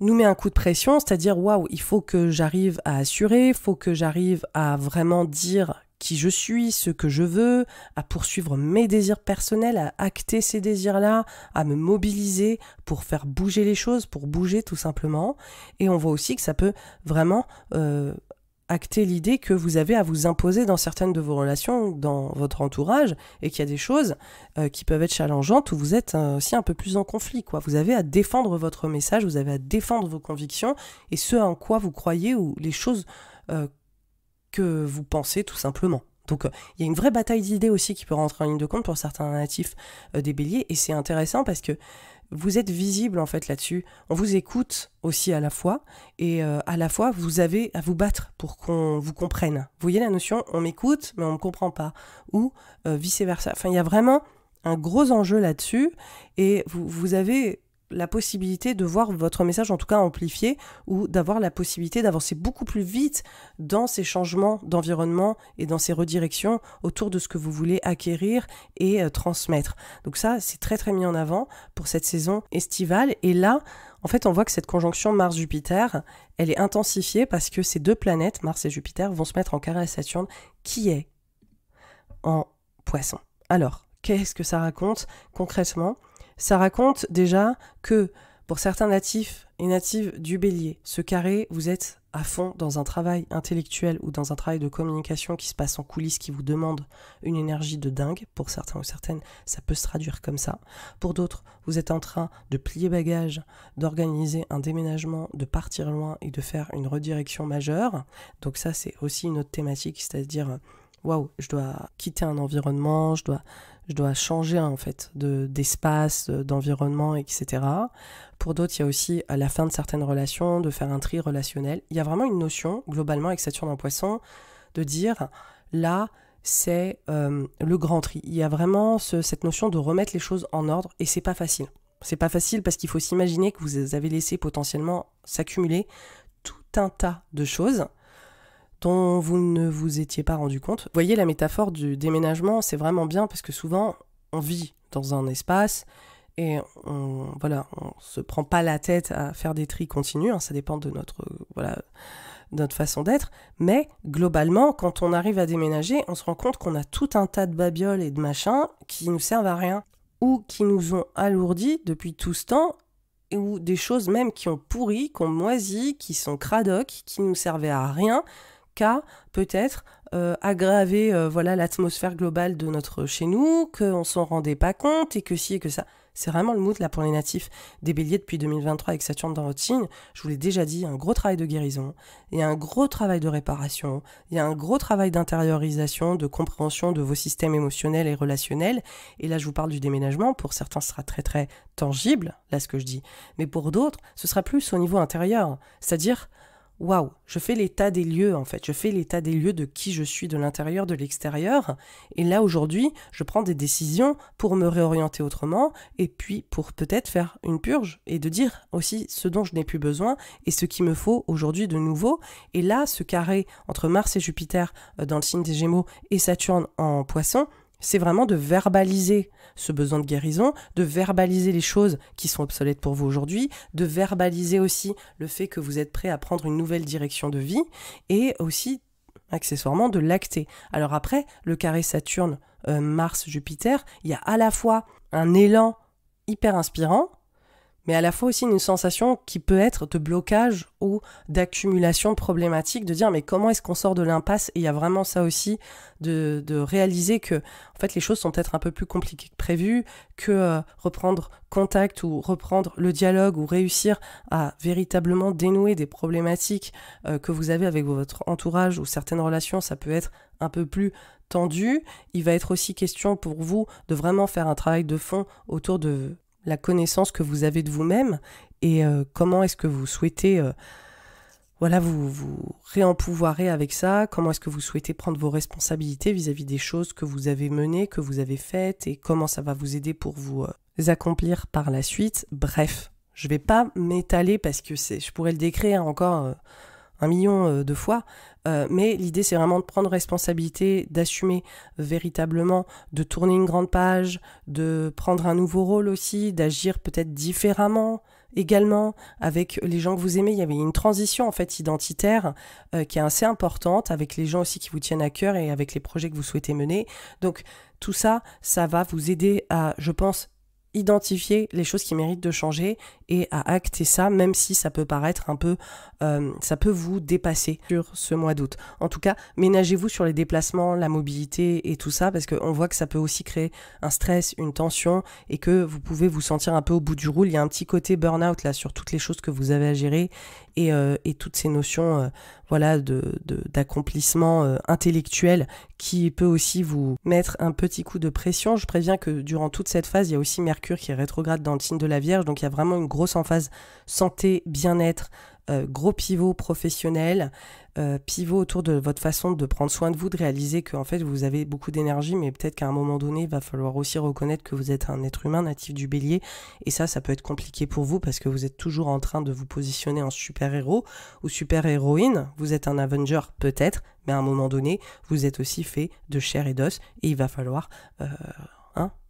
nous met un coup de pression, c'est-à-dire waouh, il faut que j'arrive à assurer, il faut que j'arrive à vraiment dire qui je suis, ce que je veux, à poursuivre mes désirs personnels, à acter ces désirs-là, à me mobiliser pour faire bouger les choses, pour bouger tout simplement. Et on voit aussi que ça peut vraiment acter l'idée que vous avez à vous imposer dans certaines de vos relations, dans votre entourage, et qu'il y a des choses qui peuvent être challengeantes où vous êtes aussi un peu plus en conflit, quoi. Vous avez à défendre votre message, vous avez à défendre vos convictions et ce en quoi vous croyez, ou les choses que vous pensez tout simplement. Donc il y a une vraie bataille d'idées aussi qui peut rentrer en ligne de compte pour certains natifs des béliers, et c'est intéressant parce que vous êtes visible en fait là-dessus, on vous écoute aussi à la fois, et à la fois vous avez à vous battre pour qu'on vous comprenne. Vous voyez la notion, on m'écoute mais on ne me comprend pas, ou vice-versa. Enfin il y a vraiment un gros enjeu là-dessus, et vous avez la possibilité de voir votre message en tout cas amplifié, ou d'avoir la possibilité d'avancer beaucoup plus vite dans ces changements d'environnement et dans ces redirections autour de ce que vous voulez acquérir et transmettre. Donc ça, c'est très très mis en avant pour cette saison estivale. Et là, en fait, on voit que cette conjonction Mars-Jupiter, elle est intensifiée parce que ces deux planètes, Mars et Jupiter, vont se mettre en carré à Saturne, qui est en Poisson. Alors, qu'est-ce que ça raconte concrètement ? Ça raconte déjà que pour certains natifs et natives du Bélier, ce carré, vous êtes à fond dans un travail intellectuel ou dans un travail de communication qui se passe en coulisses, qui vous demande une énergie de dingue. Pour certains ou certaines, ça peut se traduire comme ça. Pour d'autres, vous êtes en train de plier bagages, d'organiser un déménagement, de partir loin et de faire une redirection majeure. Donc ça, c'est aussi une autre thématique, c'est-à-dire waouh, je dois quitter un environnement, je dois changer en fait d'espace, d'environnement, etc. Pour d'autres, il y a aussi à la fin de certaines relations, de faire un tri relationnel. Il y a vraiment une notion, globalement, avec Saturne en Poisson, de dire, là, c'est le grand tri. Il y a vraiment cette notion de remettre les choses en ordre, et c'est pas facile. C'est pas facile parce qu'il faut s'imaginer que vous avez laissé potentiellement s'accumuler tout un tas de choses dont vous ne vous étiez pas rendu compte. Vous voyez, la métaphore du déménagement, c'est vraiment bien parce que souvent, on vit dans un espace et on se prend pas la tête à faire des tris continus, hein, ça dépend de notre façon d'être, mais globalement, quand on arrive à déménager, on se rend compte qu'on a tout un tas de babioles et de machins qui nous servent à rien, ou qui nous ont alourdis depuis tout ce temps, ou des choses même qui ont pourri, qui ont moisi, qui sont cradocs, qui nous servaient à rien, qu'à peut-être aggraver l'atmosphère globale de notre chez nous, qu'on s'en rendait pas compte, et que ci et que ça. C'est vraiment le mood là pour les natifs des Béliers depuis 2023 avec Saturne dans votre signe. Je vous l'ai déjà dit, un gros travail de guérison, il y a un gros travail de réparation, il y a un gros travail d'intériorisation, de compréhension de vos systèmes émotionnels et relationnels. Et là, je vous parle du déménagement. Pour certains, ce sera très très tangible, là ce que je dis. Mais pour d'autres, ce sera plus au niveau intérieur. C'est-à-dire, waouh, je fais l'état des lieux en fait, je fais l'état des lieux de qui je suis de l'intérieur, de l'extérieur, et là aujourd'hui, je prends des décisions pour me réorienter autrement, et puis pour peut-être faire une purge, et de dire aussi ce dont je n'ai plus besoin, et ce qu'il me faut aujourd'hui de nouveau, et là, ce carré entre Mars et Jupiter dans le signe des Gémeaux, et Saturne en Poisson, c'est vraiment de verbaliser ce besoin de guérison, de verbaliser les choses qui sont obsolètes pour vous aujourd'hui, de verbaliser aussi le fait que vous êtes prêt à prendre une nouvelle direction de vie et aussi, accessoirement, de l'acter. Alors après, le carré Saturne, Mars-Jupiter, il y a à la fois un élan hyper inspirant, mais à la fois aussi une sensation qui peut être de blocage ou d'accumulation problématique, de dire mais comment est-ce qu'on sort de l'impasse? Et il y a vraiment ça aussi, de réaliser que en fait les choses sont peut-être un peu plus compliquées que prévu, que reprendre contact ou reprendre le dialogue ou réussir à véritablement dénouer des problématiques que vous avez avec votre entourage ou certaines relations, ça peut être un peu plus tendu. Il va être aussi question pour vous de vraiment faire un travail de fond autour de la connaissance que vous avez de vous-même et comment est-ce que vous souhaitez vous réempouvoirer avec ça, comment est-ce que vous souhaitez prendre vos responsabilités vis-à-vis des choses que vous avez menées, que vous avez faites et comment ça va vous aider pour vous accomplir par la suite. Bref, je vais pas m'étaler parce que je pourrais le décrire encore 1 million de fois, mais l'idée c'est vraiment de prendre responsabilité, d'assumer véritablement, de tourner une grande page, de prendre un nouveau rôle aussi, d'agir peut-être différemment également avec les gens que vous aimez. Il y avait une transition en fait identitaire qui est assez importante avec les gens aussi qui vous tiennent à cœur et avec les projets que vous souhaitez mener. Donc tout ça, ça va vous aider à, je pense, identifier les choses qui méritent de changer et à acter ça, même si ça peut paraître un peu, ça peut vous dépasser sur ce mois d'août. En tout cas, ménagez-vous sur les déplacements, la mobilité et tout ça, parce qu'on voit que ça peut aussi créer un stress, une tension, et que vous pouvez vous sentir un peu au bout du roule. Il y a un petit côté burn-out là sur toutes les choses que vous avez à gérer et toutes ces notions d'accomplissement intellectuel qui peut aussi vous mettre un petit coup de pression. Je préviens que durant toute cette phase, il y a aussi Mercure qui est rétrograde dans le signe de la Vierge, donc il y a vraiment une grosse emphase santé, bien-être, gros pivot professionnel, pivot autour de votre façon de prendre soin de vous, de réaliser que en fait vous avez beaucoup d'énergie, mais peut-être qu'à un moment donné il va falloir aussi reconnaître que vous êtes un être humain natif du Bélier, et ça peut être compliqué pour vous parce que vous êtes toujours en train de vous positionner en super-héros ou super-héroïne. Vous êtes un Avenger peut-être, mais à un moment donné vous êtes aussi fait de chair et d'os, et il va falloir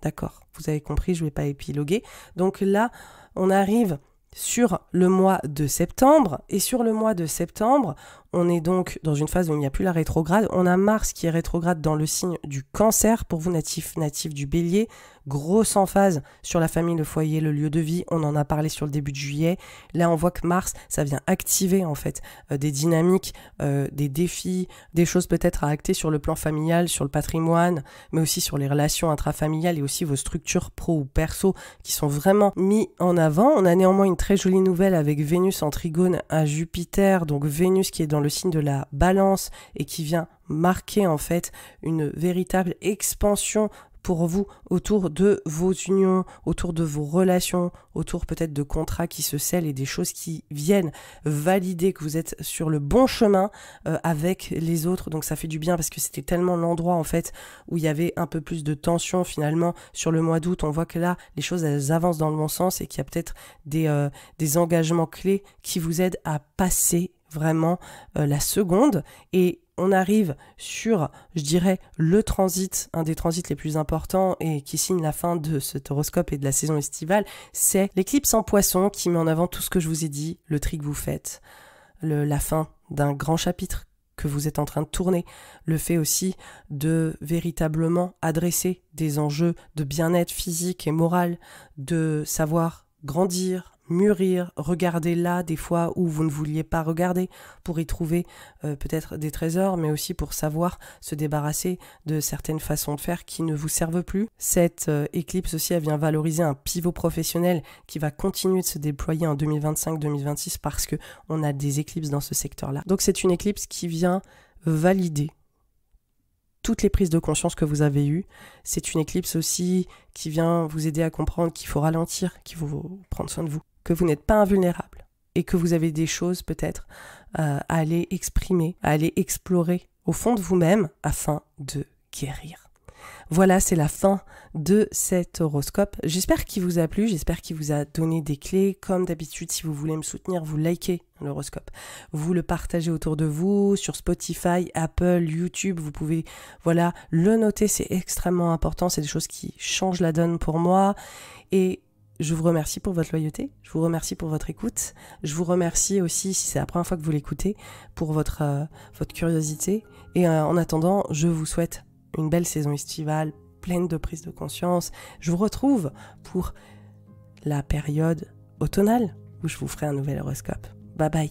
d'accord, vous avez compris, je vais pas épiloguer. Donc là on arrive sur le mois de septembre, et sur le mois de septembre, on est donc dans une phase où il n'y a plus la rétrograde. On a Mars qui est rétrograde dans le signe du Cancer, pour vous natifs du Bélier, grosse emphase sur la famille, le foyer, le lieu de vie. On en a parlé sur le début de juillet. Là, on voit que Mars, ça vient activer en fait des dynamiques, des défis, des choses peut-être à acter sur le plan familial, sur le patrimoine, mais aussi sur les relations intrafamiliales et aussi vos structures pro ou perso qui sont vraiment mis en avant. On a néanmoins une très jolie nouvelle avec Vénus en trigone à Jupiter, donc Vénus qui est dans le signe de la Balance et qui vient marquer en fait une véritable expansion pour vous autour de vos unions, autour de vos relations, autour peut-être de contrats qui se scellent et des choses qui viennent valider que vous êtes sur le bon chemin avec les autres. Donc ça fait du bien parce que c'était tellement l'endroit en fait où il y avait un peu plus de tension finalement sur le mois d'août. On voit que là les choses elles avancent dans le bon sens et qu'il y a peut-être des engagements clés qui vous aident à passer vraiment la seconde. Et on arrive sur, je dirais, le transit, un des transits les plus importants et qui signe la fin de cet horoscope et de la saison estivale, c'est l'éclipse en Poisson qui met en avant tout ce que je vous ai dit, le tri que vous faites, la fin d'un grand chapitre que vous êtes en train de tourner, le fait aussi de véritablement adresser des enjeux de bien-être physique et moral, de savoir grandir, mûrir, regarder là des fois où vous ne vouliez pas regarder pour y trouver peut-être des trésors, mais aussi pour savoir se débarrasser de certaines façons de faire qui ne vous servent plus. Cette éclipse aussi, elle vient valoriser un pivot professionnel qui va continuer de se déployer en 2025-2026 parce que on a des éclipses dans ce secteur-là. Donc c'est une éclipse qui vient valider toutes les prises de conscience que vous avez eues. C'est une éclipse aussi qui vient vous aider à comprendre qu'il faut ralentir, qu'il faut prendre soin de vous, que vous n'êtes pas invulnérable, et que vous avez des choses peut-être à aller exprimer, à aller explorer au fond de vous-même afin de guérir. Voilà, c'est la fin de cet horoscope. J'espère qu'il vous a plu, j'espère qu'il vous a donné des clés. Comme d'habitude, si vous voulez me soutenir, vous likez l'horoscope. Vous le partagez autour de vous, sur Spotify, Apple, YouTube. Vous pouvez le noter, c'est extrêmement important. C'est des choses qui changent la donne pour moi. Et je vous remercie pour votre loyauté, je vous remercie pour votre écoute. Je vous remercie aussi, si c'est la première fois que vous l'écoutez, pour votre curiosité. Et en attendant, je vous souhaite une belle saison estivale, pleine de prise de conscience. Je vous retrouve pour la période automnale où je vous ferai un nouvel horoscope. Bye bye.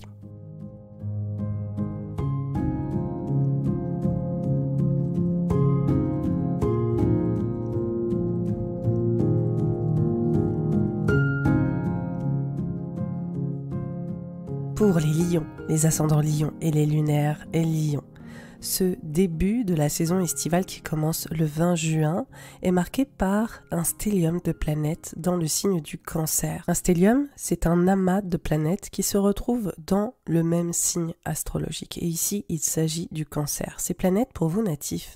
Pour les lions, les ascendants lions et les lunaires et lions, ce début de la saison estivale qui commence le 20 juin est marqué par un stellium de planètes dans le signe du Cancer. Un stellium, c'est un amas de planètes qui se retrouvent dans le même signe astrologique. Et ici, il s'agit du Cancer. Ces planètes, pour vous natifs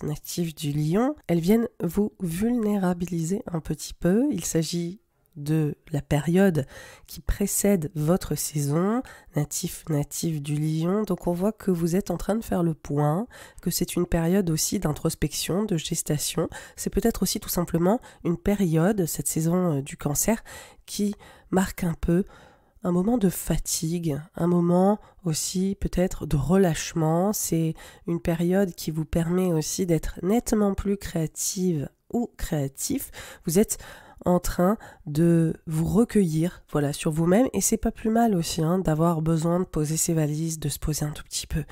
du Lion, elles viennent vous vulnérabiliser un petit peu. Il s'agit de la période qui précède votre saison, natif du Lion. Donc on voit que vous êtes en train de faire le point, que c'est une période aussi d'introspection, de gestation. C'est peut-être aussi tout simplement une période, cette saison du Cancer, qui marque un peu un moment de fatigue, un moment aussi peut-être de relâchement. C'est une période qui vous permet aussi d'être nettement plus créative ou créatif. Vous êtes en train de vous recueillir sur vous-même, et c'est pas plus mal aussi d'avoir besoin de poser ses valises, de se poser un tout petit peu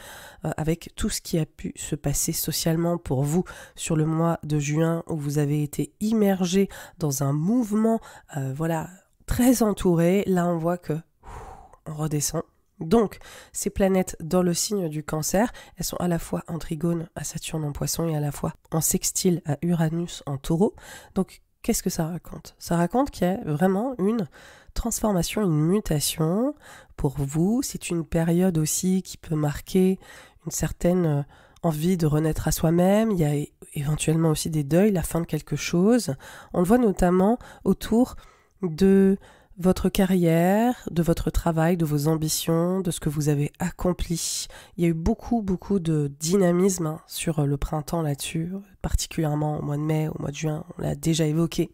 avec tout ce qui a pu se passer socialement pour vous sur le mois de juin, où vous avez été immergé dans un mouvement très entouré. Là on voit que on redescend. Donc, ces planètes dans le signe du Cancer, elles sont à la fois en trigone à Saturne en Poisson et à la fois en sextile à Uranus en Taureau. Donc, qu'est-ce que ça raconte ? Ça raconte qu'il y a vraiment une transformation, une mutation pour vous. C'est une période aussi qui peut marquer une certaine envie de renaître à soi-même. Il y a éventuellement aussi des deuils, la fin de quelque chose. On le voit notamment autour de votre carrière, de votre travail, de vos ambitions, de ce que vous avez accompli. Il y a eu beaucoup de dynamisme sur le printemps là-dessus, particulièrement au mois de mai, au mois de juin, on l'a déjà évoqué.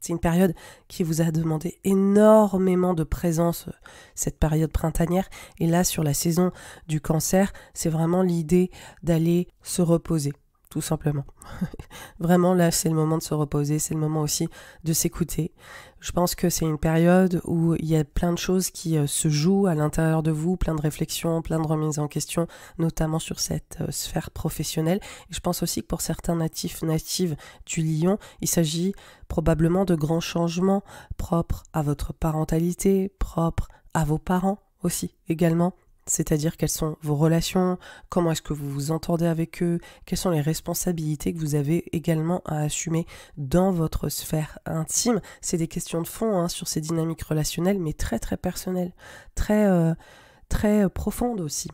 C'est une période qui vous a demandé énormément de présence, cette période printanière. Et là, sur la saison du Cancer, c'est vraiment l'idée d'aller se reposer, tout simplement. Vraiment, là, c'est le moment de se reposer, c'est le moment aussi de s'écouter. Je pense que c'est une période où il y a plein de choses qui se jouent à l'intérieur de vous, plein de réflexions, plein de remises en question, notamment sur cette sphère professionnelle. Et je pense aussi que pour certains natives du Lion, il s'agit probablement de grands changements propres à votre parentalité, propres à vos parents aussi également. C'est-à-dire quelles sont vos relations, comment est-ce que vous vous entendez avec eux, quelles sont les responsabilités que vous avez également à assumer dans votre sphère intime. C'est des questions de fond sur ces dynamiques relationnelles, mais très très personnelles, très profondes aussi.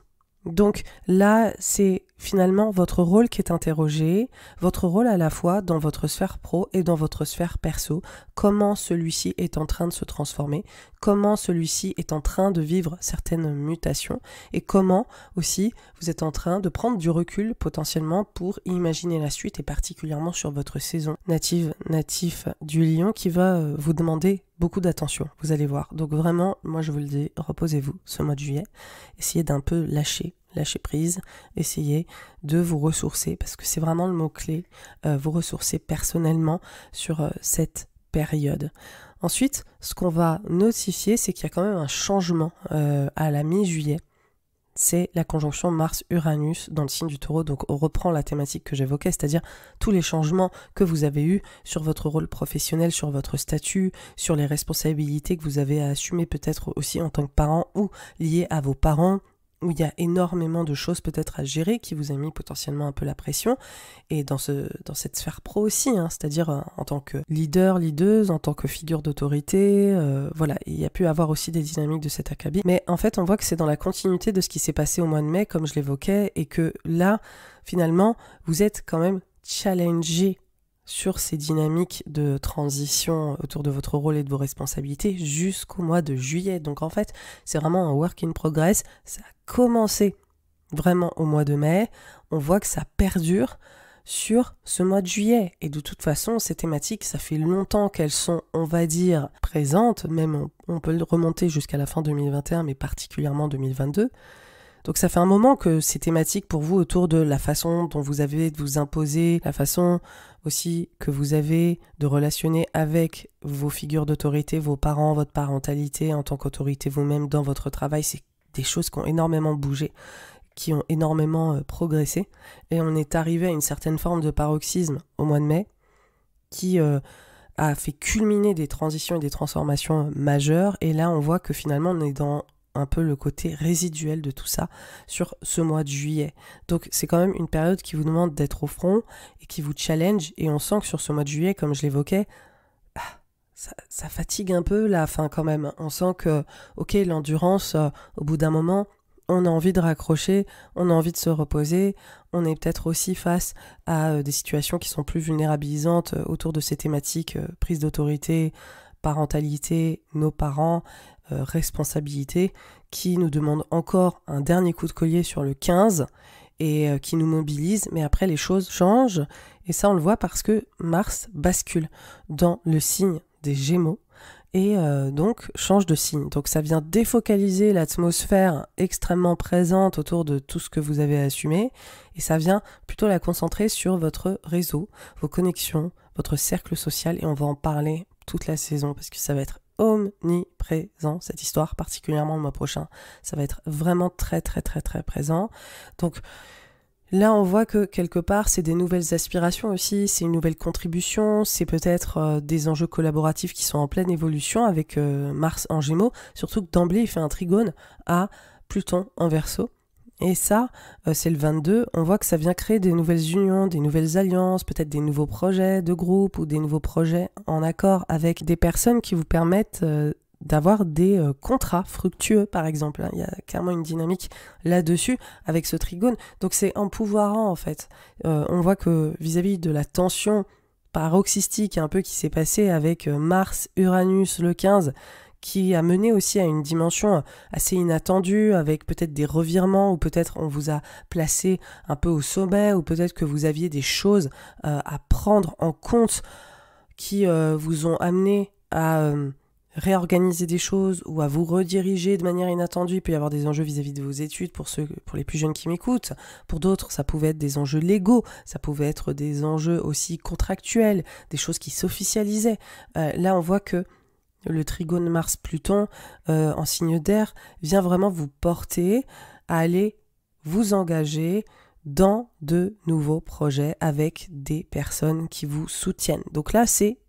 Donc là, c'est finalement votre rôle qui est interrogé, votre rôle à la fois dans votre sphère pro et dans votre sphère perso, comment celui-ci est en train de se transformer, comment celui-ci est en train de vivre certaines mutations et comment aussi vous êtes en train de prendre du recul potentiellement pour imaginer la suite et particulièrement sur votre saison natif du Lion qui va vous demander beaucoup d'attention, vous allez voir. Donc vraiment, moi je vous le dis, reposez-vous ce mois de juillet, essayez d'un peu lâcher prise, essayez de vous ressourcer, parce que c'est vraiment le mot-clé, vous ressourcer personnellement sur cette période. Ensuite, ce qu'on va notifier, c'est qu'il y a quand même un changement à la mi-juillet. C'est la conjonction Mars-Uranus dans le signe du Taureau. Donc on reprend la thématique que j'évoquais, c'est-à-dire tous les changements que vous avez eus sur votre rôle professionnel, sur votre statut, sur les responsabilités que vous avez à assumer peut-être aussi en tant que parent ou liées à vos parents, où il y a énormément de choses peut-être à gérer, qui vous a mis potentiellement un peu la pression, et dans cette sphère pro aussi, hein, c'est-à-dire en tant que leader, leaduse, en tant que figure d'autorité, voilà, il y a pu avoir aussi des dynamiques de cet acabit, mais en fait on voit que c'est dans la continuité de ce qui s'est passé au mois de mai, comme je l'évoquais, et que là, finalement, vous êtes quand même challengé sur ces dynamiques de transition autour de votre rôle et de vos responsabilités jusqu'au mois de juillet. Donc en fait, c'est vraiment un work in progress. Ça a commencé vraiment au mois de mai. On voit que ça perdure sur ce mois de juillet. Et de toute façon, ces thématiques, ça fait longtemps qu'elles sont, on va dire, présentes. Même on peut le remonter jusqu'à la fin 2021, mais particulièrement 2022. Donc ça fait un moment que ces thématiques pour vous autour de la façon dont vous avez de vous imposer, la façon aussi que vous avez de relationner avec vos figures d'autorité, vos parents, votre parentalité en tant qu'autorité vous-même dans votre travail, c'est des choses qui ont énormément bougé, qui ont énormément progressé. Et on est arrivé à une certaine forme de paroxysme au mois de mai qui a fait culminer des transitions et des transformations majeures. Et là, on voit que finalement, on est dans un peu le côté résiduel de tout ça sur ce mois de juillet. Donc c'est quand même une période qui vous demande d'être au front et qui vous challenge, et on sent que sur ce mois de juillet, comme je l'évoquais, ça fatigue un peu la fin quand même. On sent que, ok, l'endurance, au bout d'un moment, on a envie de raccrocher, on a envie de se reposer, on est peut-être aussi face à des situations qui sont plus vulnérabilisantes autour de ces thématiques, prise d'autorité, parentalité, nos parents, responsabilité, qui nous demande encore un dernier coup de collier sur le 15 et qui nous mobilise, mais après les choses changent, et ça on le voit parce que Mars bascule dans le signe des Gémeaux et donc change de signe. Donc ça vient défocaliser l'atmosphère extrêmement présente autour de tout ce que vous avez assumé, et ça vient plutôt la concentrer sur votre réseau, vos connexions, votre cercle social, et on va en parler toute la saison parce que ça va être omniprésent, cette histoire, particulièrement le mois prochain. Ça va être vraiment très très très très présent. Donc là, on voit que quelque part, c'est des nouvelles aspirations aussi, c'est une nouvelle contribution, c'est peut-être des enjeux collaboratifs qui sont en pleine évolution avec Mars en Gémeaux, surtout que d'emblée, il fait un trigone à Pluton en Verseau. Et ça, c'est le 22, on voit que ça vient créer des nouvelles unions, des nouvelles alliances, peut-être des nouveaux projets de groupe ou des nouveaux projets en accord avec des personnes qui vous permettent d'avoir des contrats fructueux, par exemple. Il y a clairement une dynamique là-dessus avec ce trigone. Donc c'est empouvoirant, en fait. On voit que vis-à-vis de la tension paroxystique un peu qui s'est passée avec Mars-Uranus le 15, qui a mené aussi à une dimension assez inattendue, avec peut-être des revirements, ou peut-être on vous a placé un peu au sommet, ou peut-être que vous aviez des choses à prendre en compte qui vous ont amené à réorganiser des choses ou à vous rediriger de manière inattendue. Il peut y avoir des enjeux vis-à-vis de vos études pour les plus jeunes qui m'écoutent. Pour d'autres, ça pouvait être des enjeux légaux, ça pouvait être des enjeux aussi contractuels, des choses qui s'officialisaient. Là, on voit que le trigone Mars-Pluton en signe d'air vient vraiment vous porter à aller vous engager dans de nouveaux projets avec des personnes qui vous soutiennent. Donc là, c'est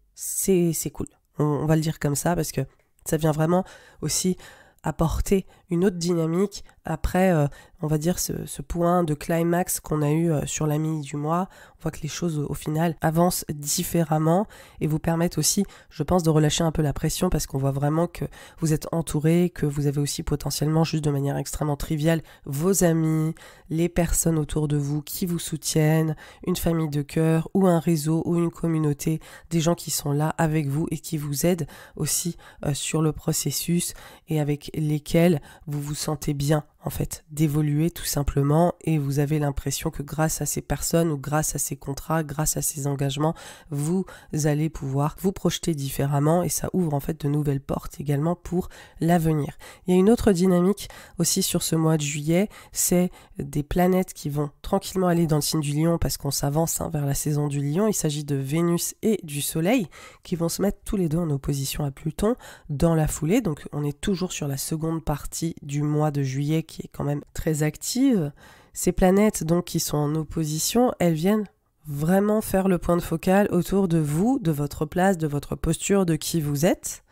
cool. On va le dire comme ça parce que ça vient vraiment aussi apporter une autre dynamique après, on va dire, ce point de climax qu'on a eu sur la mi du mois. On voit que les choses, au final, avancent différemment et vous permettent aussi, je pense, de relâcher un peu la pression parce qu'on voit vraiment que vous êtes entouré, que vous avez aussi potentiellement, juste de manière extrêmement triviale, vos amis, les personnes autour de vous qui vous soutiennent, une famille de cœur ou un réseau ou une communauté, des gens qui sont là avec vous et qui vous aident aussi sur le processus et avec lesquels vous vous sentez bien, en fait, d'évoluer tout simplement, et vous avez l'impression que grâce à ces personnes ou grâce à ces contrats, grâce à ces engagements, vous allez pouvoir vous projeter différemment, et ça ouvre en fait de nouvelles portes également pour l'avenir. Il y a une autre dynamique aussi sur ce mois de juillet, c'est des planètes qui vont tranquillement aller dans le signe du Lion parce qu'on s'avance vers la saison du Lion. Il s'agit de Vénus et du Soleil qui vont se mettre tous les deux en opposition à Pluton dans la foulée, donc on est toujours sur la seconde partie du mois de juillet qui est quand même très active. Ces planètes donc qui sont en opposition, elles viennent vraiment faire le point de focal autour de vous, de votre place, de votre posture, de qui vous êtes,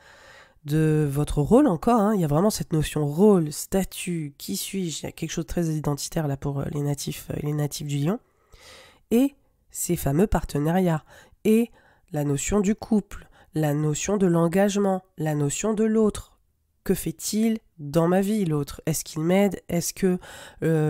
de votre rôle encore, hein. Il y a vraiment cette notion rôle, statut, qui suis-je, il y a quelque chose de très identitaire là pour les natifs du lion, et ces fameux partenariats, et la notion du couple, la notion de l'engagement, la notion de l'autre. Que fait-il dans ma vie, l'autre? Est-ce qu'il m'aide? Est-ce que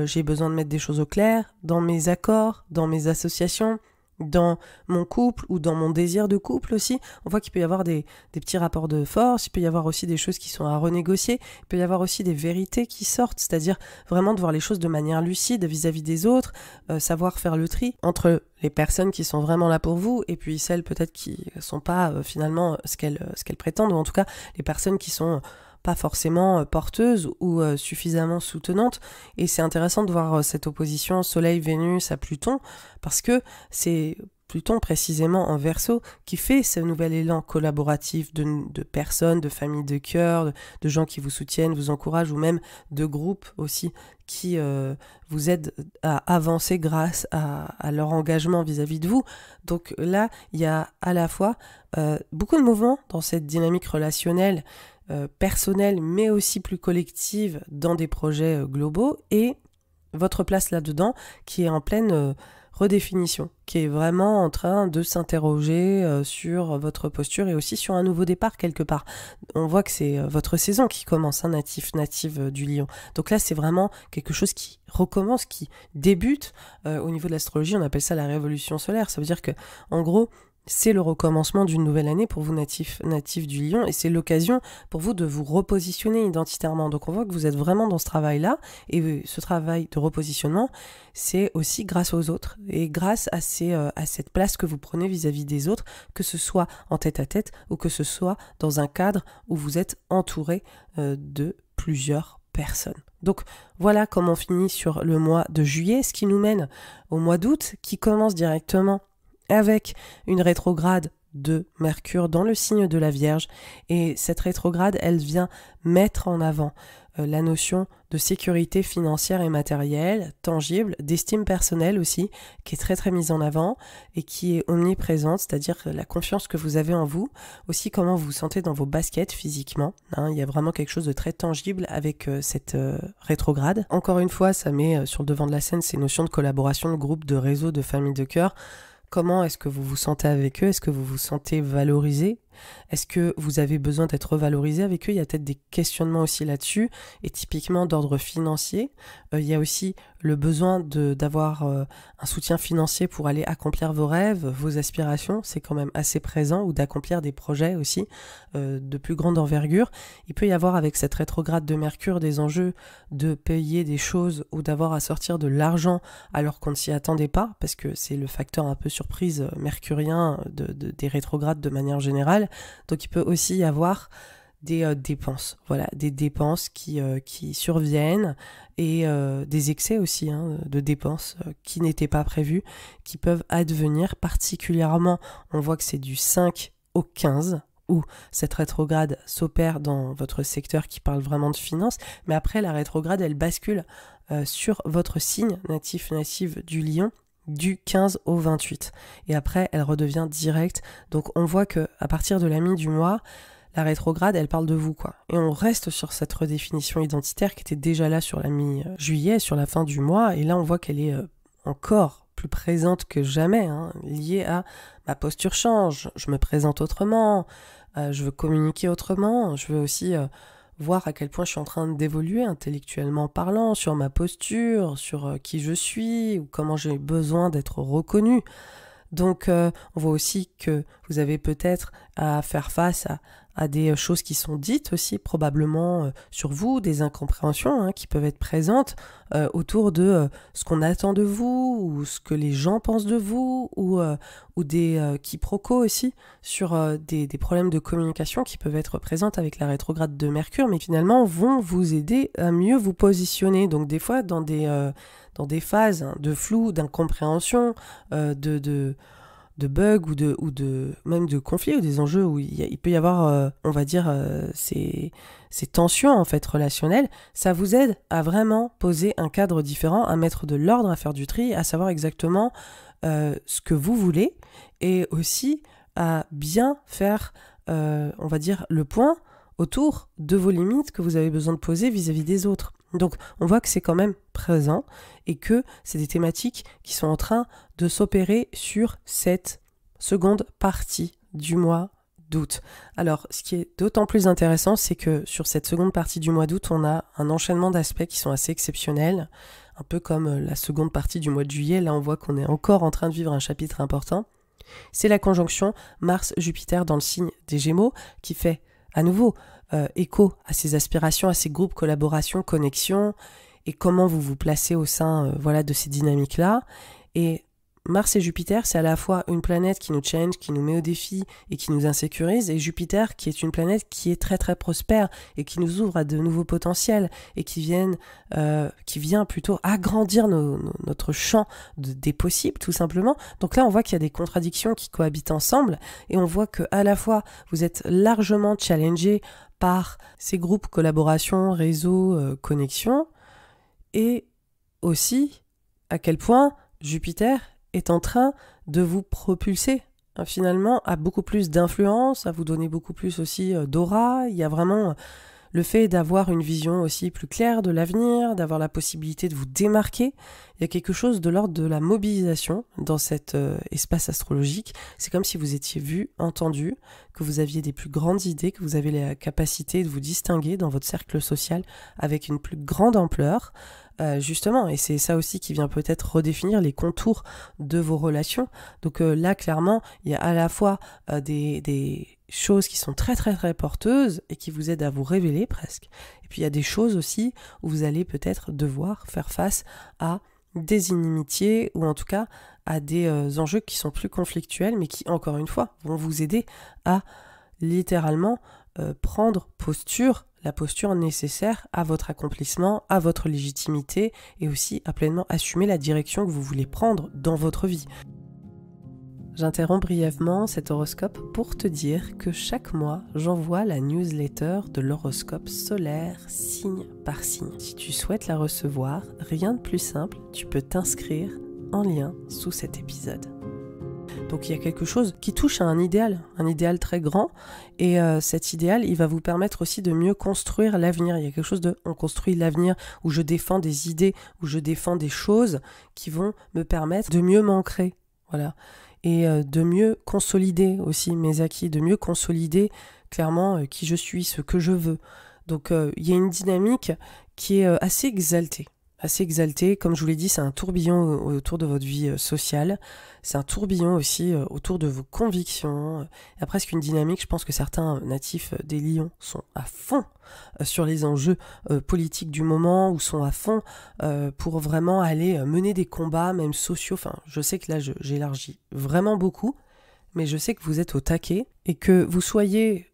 j'ai besoin de mettre des choses au clair dans mes accords, dans mes associations, dans mon couple ou dans mon désir de couple aussi? On voit qu'il peut y avoir des petits rapports de force, il peut y avoir aussi des choses qui sont à renégocier, il peut y avoir aussi des vérités qui sortent, c'est-à-dire vraiment de voir les choses de manière lucide vis-à-vis des autres, savoir faire le tri entre les personnes qui sont vraiment là pour vous et puis celles peut-être qui ne sont pas finalement ce qu'elles prétendent, ou en tout cas les personnes qui sont pas forcément porteuse ou suffisamment soutenante. Et c'est intéressant de voir cette opposition Soleil-Vénus à Pluton, parce que c'est Pluton précisément en Verseau qui fait ce nouvel élan collaboratif de personnes, de familles de cœur, de gens qui vous soutiennent, vous encouragent, ou même de groupes aussi qui vous aident à avancer grâce à leur engagement vis-à-vis de vous. Donc là, il y a à la fois beaucoup de mouvements dans cette dynamique relationnelle personnelle, mais aussi plus collective dans des projets globaux, et votre place là-dedans qui est en pleine redéfinition, qui est vraiment en train de s'interroger sur votre posture et aussi sur un nouveau départ quelque part. On voit que c'est votre saison qui commence, hein, native du lion. Donc là, c'est vraiment quelque chose qui recommence, qui débute. Au niveau de l'astrologie, on appelle ça la révolution solaire. Ça veut dire que, en gros, c'est le recommencement d'une nouvelle année pour vous natifs du lion, et c'est l'occasion pour vous de vous repositionner identitairement. Donc on voit que vous êtes vraiment dans ce travail-là, et ce travail de repositionnement, c'est aussi grâce aux autres et grâce à cette place que vous prenez vis-à-vis des autres, que ce soit en tête-à-tête ou que ce soit dans un cadre où vous êtes entouré de plusieurs personnes. Donc voilà comment on finit sur le mois de juillet, ce qui nous mène au mois d'août, qui commence directement avec une rétrograde de Mercure dans le signe de la Vierge. Et cette rétrograde, elle vient mettre en avant la notion de sécurité financière et matérielle, tangible, d'estime personnelle aussi, qui est très très mise en avant et qui est omniprésente, c'est-à-dire la confiance que vous avez en vous, aussi comment vous vous sentez dans vos baskets physiquement, hein. Il y a vraiment quelque chose de très tangible avec cette rétrograde. Encore une fois, ça met sur le devant de la scène ces notions de collaboration, de groupe, de réseau, de famille de cœur. Comment est-ce que vous vous sentez avec eux? Est-ce que vous vous sentez valorisé? Est-ce que vous avez besoin d'être valorisé avec eux? Il y a peut-être des questionnements aussi là-dessus, et typiquement d'ordre financier. Il y a aussi le besoin d'avoir un soutien financier pour aller accomplir vos rêves, vos aspirations, c'est quand même assez présent, ou d'accomplir des projets aussi de plus grande envergure. Il peut y avoir avec cette rétrograde de Mercure des enjeux de payer des choses ou d'avoir à sortir de l'argent alors qu'on ne s'y attendait pas, parce que c'est le facteur un peu surprise mercurien des rétrogrades de manière générale. Donc il peut aussi y avoir des dépenses, voilà, des dépenses qui surviennent, et des excès aussi, hein, de dépenses qui n'étaient pas prévues, qui peuvent advenir particulièrement. On voit que c'est du 5 au 15 où cette rétrograde s'opère dans votre secteur qui parle vraiment de finances, mais après la rétrograde elle bascule sur votre signe native du lion du 15 au 28, et après elle redevient directe. Donc on voit que à partir de la mi du mois, la rétrograde elle parle de vous, quoi, et on reste sur cette redéfinition identitaire qui était déjà là sur la mi-juillet, sur la fin du mois, et là on voit qu'elle est encore plus présente que jamais, hein, liée à ma posture change, je me présente autrement, je veux communiquer autrement, je veux aussi voir à quel point je suis en train d'évoluer intellectuellement parlant, sur ma posture, sur qui je suis, ou comment j'ai besoin d'être reconnu. Donc on voit aussi que vous avez peut-être à faire face à des choses qui sont dites aussi probablement sur vous, des incompréhensions, hein, qui peuvent être présentes autour de ce qu'on attend de vous, ou ce que les gens pensent de vous, ou des quiproquos aussi sur des problèmes de communication qui peuvent être présentes avec la rétrograde de Mercure, mais finalement vont vous aider à mieux vous positionner. Donc des fois dans des phases de flou, d'incompréhension, de bugs ou même de conflits, ou des enjeux où il peut y avoir, on va dire, ces tensions en fait relationnelles, ça vous aide à vraiment poser un cadre différent, à mettre de l'ordre, à faire du tri, à savoir exactement ce que vous voulez, et aussi à bien faire, on va dire, le point autour de vos limites que vous avez besoin de poser vis-à-vis des autres. Donc on voit que c'est quand même présent et que c'est des thématiques qui sont en train de s'opérer sur cette seconde partie du mois d'août. Alors, ce qui est d'autant plus intéressant, c'est que sur cette seconde partie du mois d'août, on a un enchaînement d'aspects qui sont assez exceptionnels, un peu comme la seconde partie du mois de juillet. Là, on voit qu'on est encore en train de vivre un chapitre important. C'est la conjonction Mars-Jupiter dans le signe des Gémeaux qui fait à nouveau écho à ces aspirations, à ces groupes, collaborations, connexions et comment vous vous placez au sein de ces dynamiques-là. Et Mars et Jupiter, c'est à la fois une planète qui nous challenge, qui nous met au défi et qui nous insécurise, et Jupiter qui est une planète qui est très très prospère et qui nous ouvre à de nouveaux potentiels et qui vient plutôt agrandir notre champ des possibles tout simplement. Donc là on voit qu'il y a des contradictions qui cohabitent ensemble et on voit que à la fois vous êtes largement challengé par ces groupes, collaborations, réseaux, connexions, et aussi à quel point Jupiter est en train de vous propulser finalement à beaucoup plus d'influence, à vous donner beaucoup plus aussi d'aura. Il y a vraiment le fait d'avoir une vision aussi plus claire de l'avenir, d'avoir la possibilité de vous démarquer. Il y a quelque chose de l'ordre de la mobilisation dans cet espace astrologique. C'est comme si vous étiez vu, entendu, que vous aviez des plus grandes idées, que vous avez la capacité de vous distinguer dans votre cercle social avec une plus grande ampleur. Justement, et c'est ça aussi qui vient peut-être redéfinir les contours de vos relations. Donc là, clairement, il y a à la fois des choses qui sont très très très porteuses et qui vous aident à vous révéler presque. Et puis il y a des choses aussi où vous allez peut-être devoir faire face à des inimitiés ou en tout cas à des enjeux qui sont plus conflictuels mais qui, encore une fois, vont vous aider à littéralement prendre posture, la posture nécessaire à votre accomplissement, à votre légitimité et aussi à pleinement assumer la direction que vous voulez prendre dans votre vie. J'interromps brièvement cet horoscope pour te dire que chaque mois, j'envoie la newsletter de l'horoscope solaire signe par signe. Si tu souhaites la recevoir, rien de plus simple, tu peux t'inscrire en lien sous cet épisode. Donc il y a quelque chose qui touche à un idéal très grand, et cet idéal, il va vous permettre aussi de mieux construire l'avenir. Il y a quelque chose de on construit l'avenir, où je défends des idées, où je défends des choses qui vont me permettre de mieux m'ancrer, voilà, et de mieux consolider aussi mes acquis, de mieux consolider clairement qui je suis, ce que je veux. Donc il y a une dynamique qui est assez exaltée. Comme je vous l'ai dit, c'est un tourbillon autour de votre vie sociale, c'est un tourbillon aussi autour de vos convictions. Il y a presque une dynamique, je pense que certains natifs des Lions sont à fond sur les enjeux politiques du moment, ou sont à fond pour vraiment aller mener des combats, même sociaux. Enfin, je sais que là, j'élargis vraiment beaucoup, mais je sais que vous êtes au taquet, et que vous soyez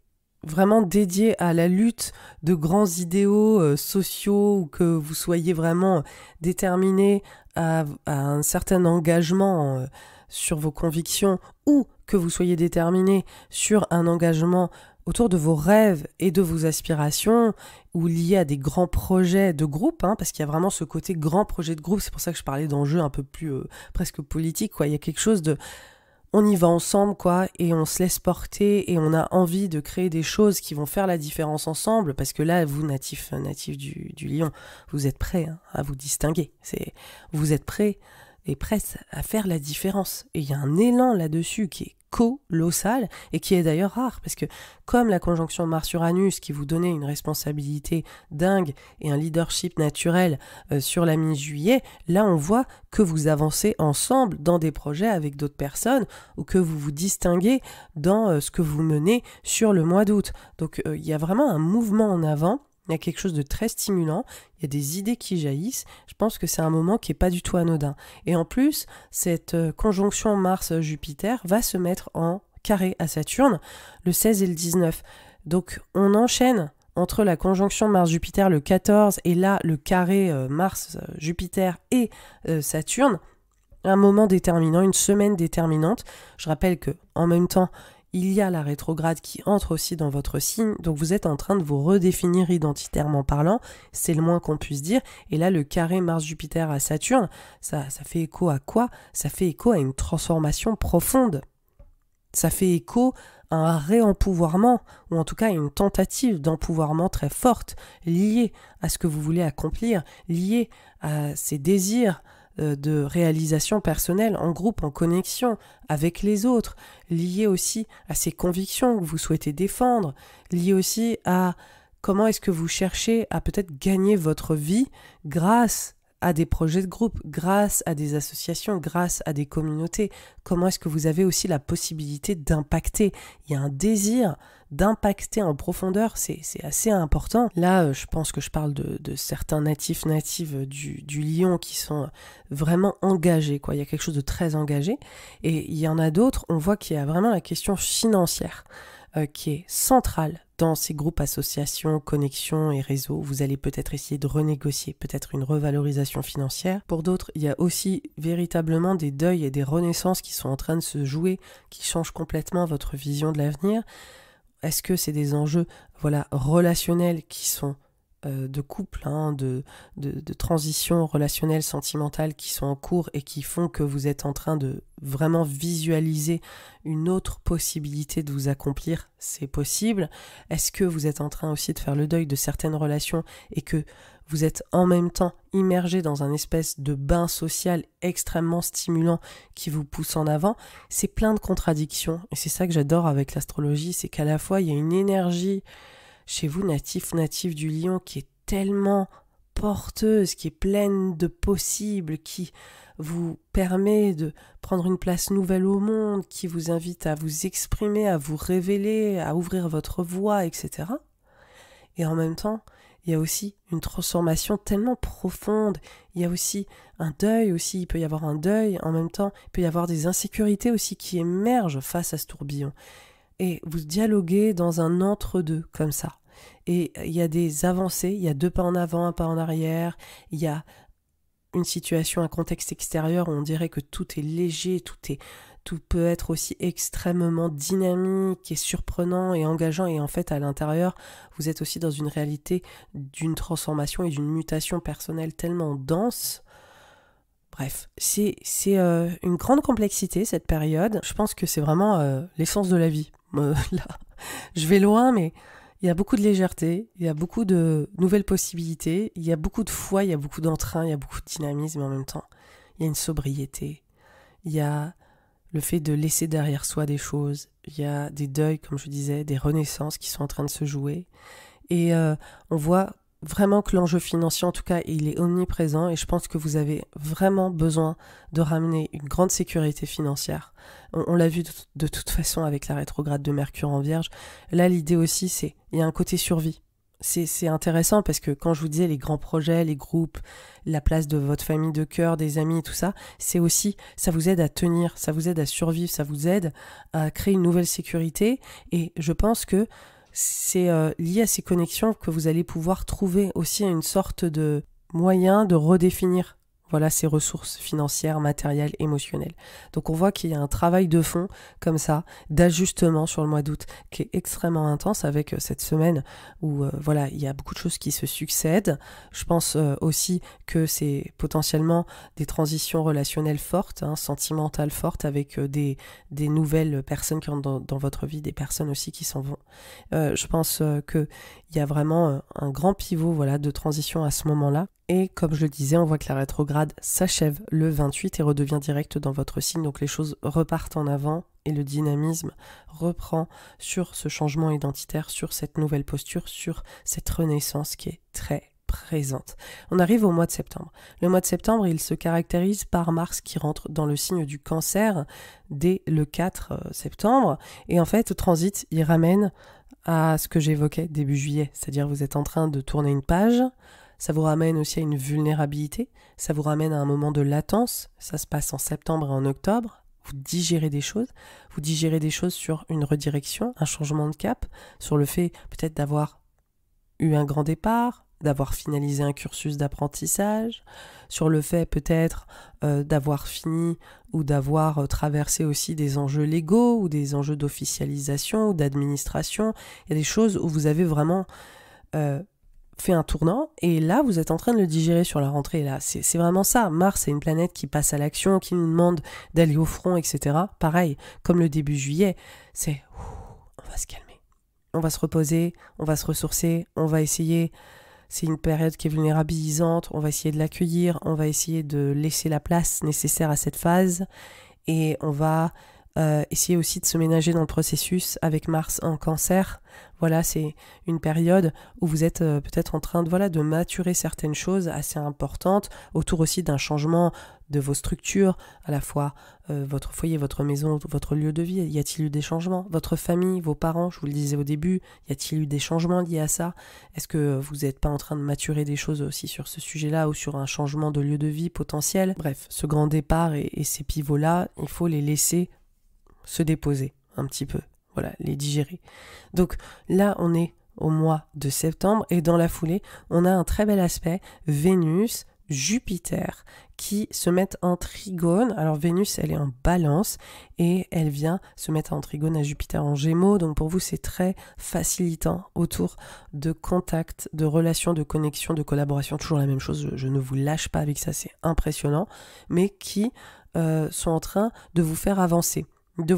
vraiment dédié à la lutte de grands idéaux sociaux, ou que vous soyez vraiment déterminé à un certain engagement sur vos convictions, ou que vous soyez déterminé sur un engagement autour de vos rêves et de vos aspirations, ou lié à des grands projets de groupe, parce qu'il y a vraiment ce côté grand projet de groupe. C'est pour ça que je parlais d'enjeux un peu plus presque politiques, quoi. Il y a quelque chose de on y va ensemble, quoi, et on se laisse porter, et on a envie de créer des choses qui vont faire la différence ensemble, parce que là, vous, natifs du Lion, vous êtes prêts à vous distinguer. Vous êtes prêts et prêtes à faire la différence. Et il y a un élan là-dessus qui est colossal, et qui est d'ailleurs rare, parce que comme la conjonction Mars-Uranus qui vous donnait une responsabilité dingue et un leadership naturel sur la mi-juillet, là on voit que vous avancez ensemble dans des projets avec d'autres personnes, ou que vous vous distinguez dans ce que vous menez sur le mois d'août. Donc il y a vraiment un mouvement en avant. Il y a quelque chose de très stimulant, il y a des idées qui jaillissent. Je pense que c'est un moment qui n'est pas du tout anodin. Et en plus, cette conjonction Mars-Jupiter va se mettre en carré à Saturne le 16 et le 19. Donc on enchaîne entre la conjonction Mars-Jupiter le 14 et là le carré Mars-Jupiter et Saturne, un moment déterminant, une semaine déterminante. Je rappelle que en même temps, il y a la rétrograde qui entre aussi dans votre signe, donc vous êtes en train de vous redéfinir identitairement parlant, c'est le moins qu'on puisse dire. Et là, le carré Mars-Jupiter à Saturne, ça fait écho à quoi ? Ça fait écho à une transformation profonde. Ça fait écho un réempouvoirment, ou en tout cas une tentative d'empouvoirment très forte, liée à ce que vous voulez accomplir, liée à ces désirs de réalisation personnelle, en groupe, en connexion avec les autres, liée aussi à ces convictions que vous souhaitez défendre, liée aussi à comment est-ce que vous cherchez à peut-être gagner votre vie grâce à des projets de groupe, grâce à des associations, grâce à des communautés. Comment est-ce que vous avez aussi la possibilité d'impacter? Il y a un désir d'impacter en profondeur, c'est assez important. Là, je pense que je parle de certains natives du lion qui sont vraiment engagés, quoi. Il y a quelque chose de très engagé. Et il y en a d'autres, on voit qu'il y a vraiment la question financière qui est centrale dans ces groupes, associations, connexions et réseaux. Vous allez peut-être essayer de renégocier peut-être une revalorisation financière. Pour d'autres, il y a aussi véritablement des deuils et des renaissances qui sont en train de se jouer, qui changent complètement votre vision de l'avenir. Est-ce que c'est des enjeux relationnels qui sont de couple, de transition relationnelle, sentimentale qui sont en cours et qui font que vous êtes en train de vraiment visualiser une autre possibilité de vous accomplir? C'est possible. Est-ce que vous êtes en train aussi de faire le deuil de certaines relations et que vous êtes en même temps immergé dans un espèce de bain social extrêmement stimulant qui vous pousse en avant? C'est plein de contradictions et c'est ça que j'adore avec l'astrologie, c'est qu'à la fois il y a une énergie chez vous, natif du lion, qui est tellement porteuse, qui est pleine de possibles, qui vous permet de prendre une place nouvelle au monde, qui vous invite à vous exprimer, à vous révéler, à ouvrir votre voix, etc. Et en même temps, il y a aussi une transformation tellement profonde, il y a aussi un deuil aussi, il peut y avoir un deuil, en même temps, il peut y avoir des insécurités aussi qui émergent face à ce tourbillon. Et vous dialoguez dans un entre-deux comme ça. Et il y a des avancées, il y a 2 pas en avant, 1 pas en arrière, il y a une situation, un contexte extérieur où on dirait que tout est léger, tout peut être aussi extrêmement dynamique et surprenant et engageant, et en fait à l'intérieur vous êtes aussi dans une réalité d'une transformation et d'une mutation personnelle tellement dense. Bref, c'est une grande complexité cette période. Je pense que c'est vraiment l'essence de la vie. Là, je vais loin, mais il y a beaucoup de légèreté, il y a beaucoup de nouvelles possibilités, il y a beaucoup de foi, il y a beaucoup d'entrain, il y a beaucoup de dynamisme, mais en même temps, il y a une sobriété, il y a le fait de laisser derrière soi des choses, il y a des deuils, comme je disais, des renaissances qui sont en train de se jouer, et on voit vraiment que l'enjeu financier, en tout cas, il est omniprésent, et je pense que vous avez vraiment besoin de ramener une grande sécurité financière. On l'a vu de toute façon avec la rétrograde de Mercure en Vierge. Là, l'idée aussi, il y a un côté survie. C'est intéressant parce que quand je vous disais les grands projets, les groupes, la place de votre famille de cœur, des amis, tout ça, c'est aussi, ça vous aide à tenir, ça vous aide à survivre, ça vous aide à créer une nouvelle sécurité, et je pense que c'est lié à ces connexions que vous allez pouvoir trouver aussi une sorte de moyen de redéfinir ces ressources financières, matérielles, émotionnelles. Donc on voit qu'il y a un travail de fond comme ça, d'ajustement sur le mois d'août qui est extrêmement intense avec cette semaine où il y a beaucoup de choses qui se succèdent. Je pense aussi que c'est potentiellement des transitions relationnelles fortes, sentimentales fortes avec des nouvelles personnes qui rentrent dans votre vie, des personnes aussi qui s'en vont. Je pense qu'il y a vraiment un grand pivot de transition à ce moment-là. Et comme je le disais, on voit que la rétrograde s'achève le 28 et redevient directe dans votre signe. Donc les choses repartent en avant et le dynamisme reprend sur ce changement identitaire, sur cette nouvelle posture, sur cette renaissance qui est très présente. On arrive au mois de septembre. Le mois de septembre, il se caractérise par Mars qui rentre dans le signe du Cancer dès le 4 septembre. Et en fait, au transit, il ramène à ce que j'évoquais début juillet. C'est-à-dire vous êtes en train de tourner une page. Ça vous ramène aussi à une vulnérabilité, ça vous ramène à un moment de latence, ça se passe en septembre et en octobre, vous digérez des choses sur une redirection, un changement de cap, sur le fait peut-être d'avoir eu un grand départ, d'avoir finalisé un cursus d'apprentissage, sur le fait peut-être d'avoir fini ou d'avoir traversé aussi des enjeux légaux ou des enjeux d'officialisation ou d'administration. Il y a des choses où vous avez vraiment fait un tournant, et là vous êtes en train de le digérer sur la rentrée. Là c'est vraiment ça. Mars, c'est une planète qui passe à l'action, qui nous demande d'aller au front, etc. Pareil, comme le début juillet, c'est on va se calmer. On va se reposer, on va se ressourcer, on va essayer, c'est une période qui est vulnérabilisante, on va essayer de l'accueillir, on va essayer de laisser la place nécessaire à cette phase et on va essayer aussi de se ménager dans le processus avec Mars en Cancer. Voilà, c'est une période où vous êtes peut-être en train de maturer certaines choses assez importantes, autour aussi d'un changement de vos structures, à la fois votre foyer, votre maison, votre lieu de vie. Y a-t-il eu des changements? Votre famille, vos parents, je vous le disais au début, y a-t-il eu des changements liés à ça? Est-ce que vous n'êtes pas en train de maturer des choses aussi sur ce sujet-là ou sur un changement de lieu de vie potentiel? Bref, ce grand départ et ces pivots-là, il faut les laisser se déposer un petit peu, voilà, les digérer. Donc là, on est au mois de septembre et dans la foulée, on a un très bel aspect Vénus, Jupiter qui se mettent en trigone. Alors Vénus, elle est en balance et elle vient se mettre en trigone à Jupiter en Gémeaux. Donc pour vous, c'est très facilitant autour de contacts, de relations, de connexions, de collaboration. Toujours la même chose, je ne vous lâche pas avec ça, c'est impressionnant. Mais qui sont en train de vous faire avancer. De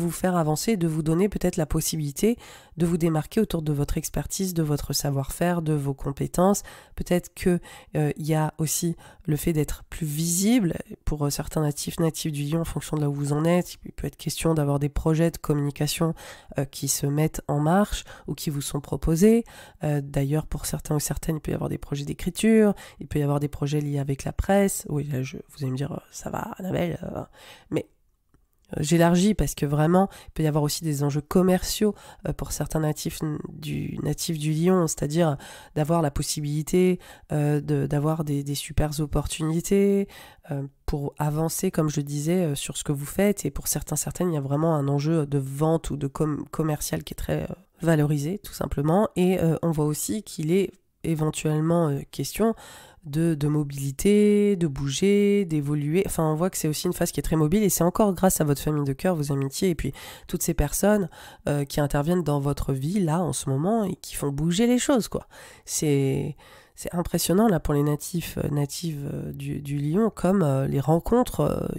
vous donner peut-être la possibilité de vous démarquer autour de votre expertise, de votre savoir-faire, de vos compétences. Peut-être que y a aussi le fait d'être plus visible pour certains natifs du Lion en fonction de là où vous en êtes. Il peut être question d'avoir des projets de communication qui se mettent en marche ou qui vous sont proposés. D'ailleurs, pour certains ou certaines, il peut y avoir des projets d'écriture, il peut y avoir des projets liés avec la presse. Oui, là, vous allez me dire, ça va, Annabelle, mais j'élargis parce que vraiment, il peut y avoir aussi des enjeux commerciaux pour certains natifs du Lion, c'est-à-dire d'avoir la possibilité d'avoir des super opportunités pour avancer, comme je disais, sur ce que vous faites. Et pour certaines, il y a vraiment un enjeu de vente ou de commercial qui est très valorisé, tout simplement. Et on voit aussi qu'il est éventuellement question de mobilité, de bouger, d'évoluer. Enfin, on voit que c'est aussi une phase qui est très mobile et c'est encore grâce à votre famille de cœur, vos amitiés et puis toutes ces personnes qui interviennent dans votre vie là en ce moment et qui font bouger les choses, quoi. C'est impressionnant là pour les natives du Lion, comme les rencontres,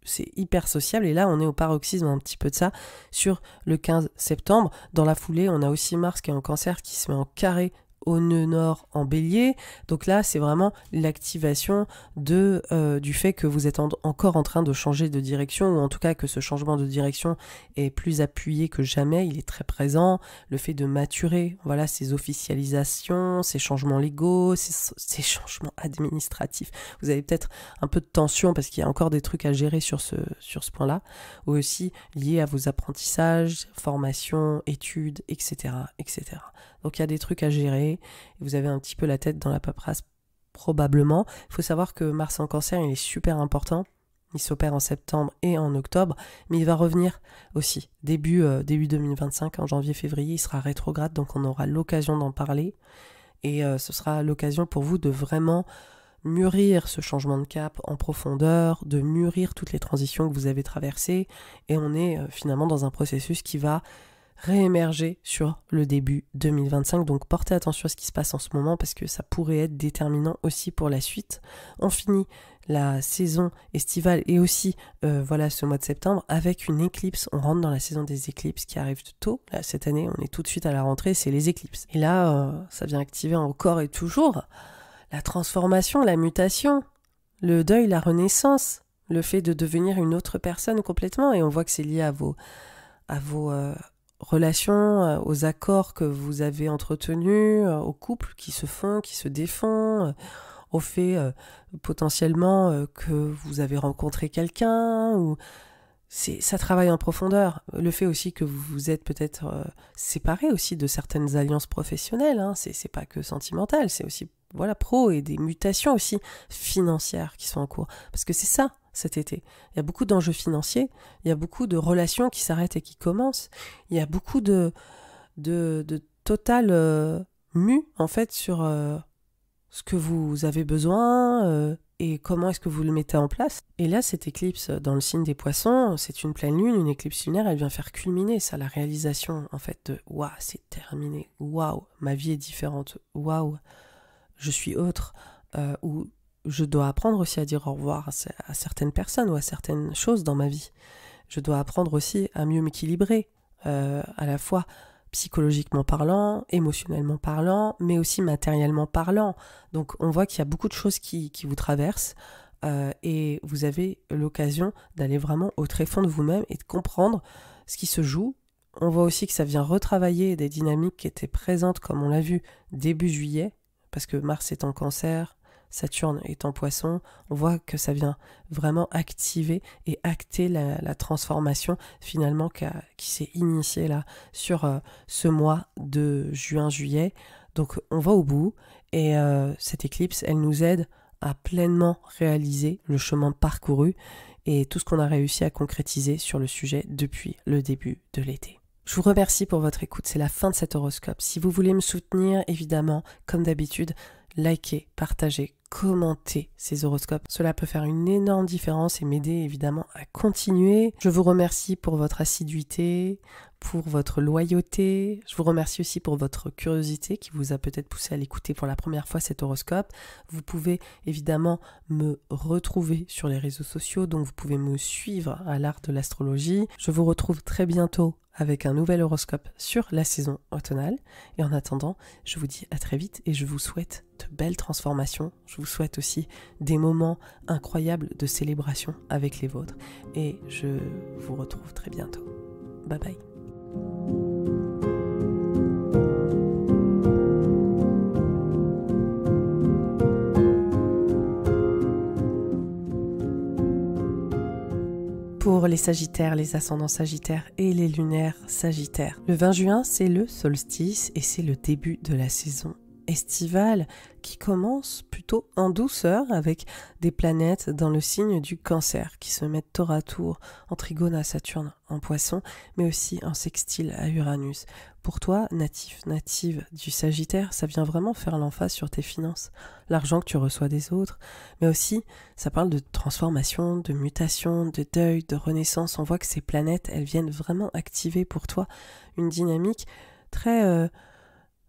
c'est hyper sociable et là on est au paroxysme un petit peu de ça sur le 15 septembre. Dans la foulée, on a aussi Mars qui est en Cancer qui se met en carré au nœud nord en Bélier. Donc là, c'est vraiment l'activation du fait que vous êtes encore en train de changer de direction, ou en tout cas que ce changement de direction est plus appuyé que jamais, il est très présent. Le fait de maturer, voilà, ces officialisations, ces changements légaux, ces changements administratifs. Vous avez peut-être un peu de tension parce qu'il y a encore des trucs à gérer sur ce point-là, ou aussi liés à vos apprentissages, formations, études, etc., etc. Donc il y a des trucs à gérer, vous avez un petit peu la tête dans la paperasse probablement. Il faut savoir que Mars en Cancer, il est super important, il s'opère en septembre et en octobre, mais il va revenir aussi début 2025, en janvier-février, il sera rétrograde, donc on aura l'occasion d'en parler, et ce sera l'occasion pour vous de vraiment mûrir ce changement de cap en profondeur, de mûrir toutes les transitions que vous avez traversées, et on est finalement dans un processus qui va réémerger sur le début 2025. Donc portez attention à ce qui se passe en ce moment parce que ça pourrait être déterminant aussi pour la suite. On finit la saison estivale et aussi ce mois de septembre avec une éclipse. On rentre dans la saison des éclipses qui arrive tôt. Là, cette année, on est tout de suite à la rentrée, c'est les éclipses. Et là, ça vient activer encore et toujours la transformation, la mutation, le deuil, la renaissance, le fait de devenir une autre personne complètement. Et on voit que c'est lié à vos relations, aux accords que vous avez entretenus, aux couples qui se font, qui se défont, au fait potentiellement que vous avez rencontré quelqu'un, ou ça travaille en profondeur. Le fait aussi que vous vous êtes peut-être séparés aussi de certaines alliances professionnelles, hein. C'est pas que sentimental, c'est aussi pro, et des mutations aussi financières qui sont en cours. Parce que c'est ça, cet été. Il y a beaucoup d'enjeux financiers, il y a beaucoup de relations qui s'arrêtent et qui commencent, il y a beaucoup de total mu, en fait, sur ce que vous avez besoin et comment est-ce que vous le mettez en place. Et là, cette éclipse dans le signe des Poissons, c'est une pleine lune, une éclipse lunaire, elle vient faire culminer ça, la réalisation, en fait, de « Waouh, c'est terminé, waouh, ma vie est différente, waouh, je suis autre », ou je dois apprendre aussi à dire au revoir à certaines personnes ou à certaines choses dans ma vie. Je dois apprendre aussi à mieux m'équilibrer, à la fois psychologiquement parlant, émotionnellement parlant, mais aussi matériellement parlant. Donc on voit qu'il y a beaucoup de choses qui vous traversent et vous avez l'occasion d'aller vraiment au tréfonds de vous-même et de comprendre ce qui se joue. On voit aussi que ça vient retravailler des dynamiques qui étaient présentes, comme on l'a vu, début juillet, parce que Mars est en Cancer, Saturne est en Poisson. On voit que ça vient vraiment activer et acter la transformation finalement qui s'est initiée là sur ce mois de juin-juillet. Donc on va au bout et cette éclipse, elle nous aide à pleinement réaliser le chemin parcouru et tout ce qu'on a réussi à concrétiser sur le sujet depuis le début de l'été. Je vous remercie pour votre écoute, c'est la fin de cet horoscope. Si vous voulez me soutenir, évidemment, comme d'habitude, likez, partagez, commentez ces horoscopes. Cela peut faire une énorme différence et m'aider évidemment à continuer. Je vous remercie pour votre assiduité, pour votre loyauté. Je vous remercie aussi pour votre curiosité qui vous a peut-être poussé à l'écouter pour la première fois cet horoscope. Vous pouvez évidemment me retrouver sur les réseaux sociaux, donc vous pouvez me suivre à l'art de l'astrologie. Je vous retrouve très bientôt avec un nouvel horoscope sur la saison automnale. Et en attendant, je vous dis à très vite et je vous souhaite de belles transformations. Je vous souhaite aussi des moments incroyables de célébration avec les vôtres. Et je vous retrouve très bientôt. Bye bye. Pour les Sagittaires, les ascendants Sagittaires et les lunaires Sagittaires. Le 20 juin, c'est le solstice et c'est le début de la saison estivale qui commence plutôt en douceur avec des planètes dans le signe du Cancer qui se mettent tour à tour en trigone à Saturne en Poisson, mais aussi en sextile à Uranus. Pour toi, native du Sagittaire, ça vient vraiment faire l'emphase sur tes finances, l'argent que tu reçois des autres, mais aussi ça parle de transformation, de mutation, de deuil, de renaissance. On voit que ces planètes, elles viennent vraiment activer pour toi une dynamique très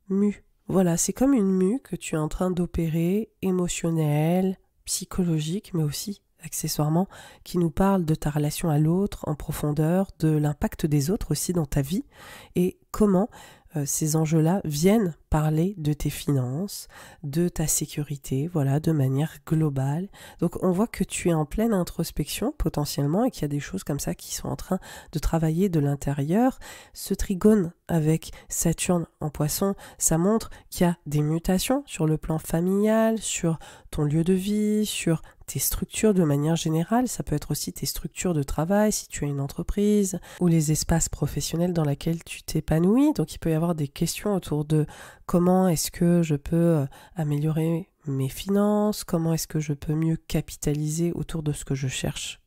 mue. Voilà, c'est comme une mue que tu es en train d'opérer, émotionnelle, psychologique, mais aussi accessoirement, qui nous parle de ta relation à l'autre en profondeur, de l'impact des autres aussi dans ta vie, et comment ces enjeux-là viennent parler de tes finances, de ta sécurité, voilà, de manière globale. Donc on voit que tu es en pleine introspection potentiellement et qu'il y a des choses comme ça qui sont en train de travailler de l'intérieur. Ce trigone avec Saturne en Poisson, ça montre qu'il y a des mutations sur le plan familial, sur ton lieu de vie, sur tes structures de manière générale. Ça peut être aussi tes structures de travail si tu as une entreprise ou les espaces professionnels dans lesquels tu t'épanouis. Donc il peut y avoir des questions autour de comment est-ce que je peux améliorer mes finances, comment est-ce que je peux mieux capitaliser autour de ce que je cherche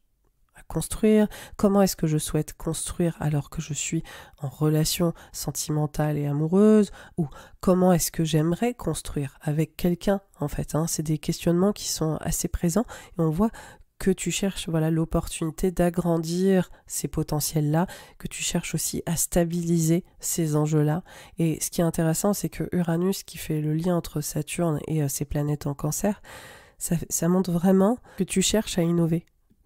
à construire, comment est-ce que je souhaite construire alors que je suis en relation sentimentale et amoureuse, ou comment est-ce que j'aimerais construire avec quelqu'un en fait. C'est des questionnements qui sont assez présents et on voit que tu cherches l'opportunité d'agrandir ces potentiels-là, que tu cherches aussi à stabiliser ces enjeux-là. Et ce qui est intéressant, c'est que Uranus, qui fait le lien entre Saturne et ses planètes en Cancer, ça montre vraiment que tu cherches à innover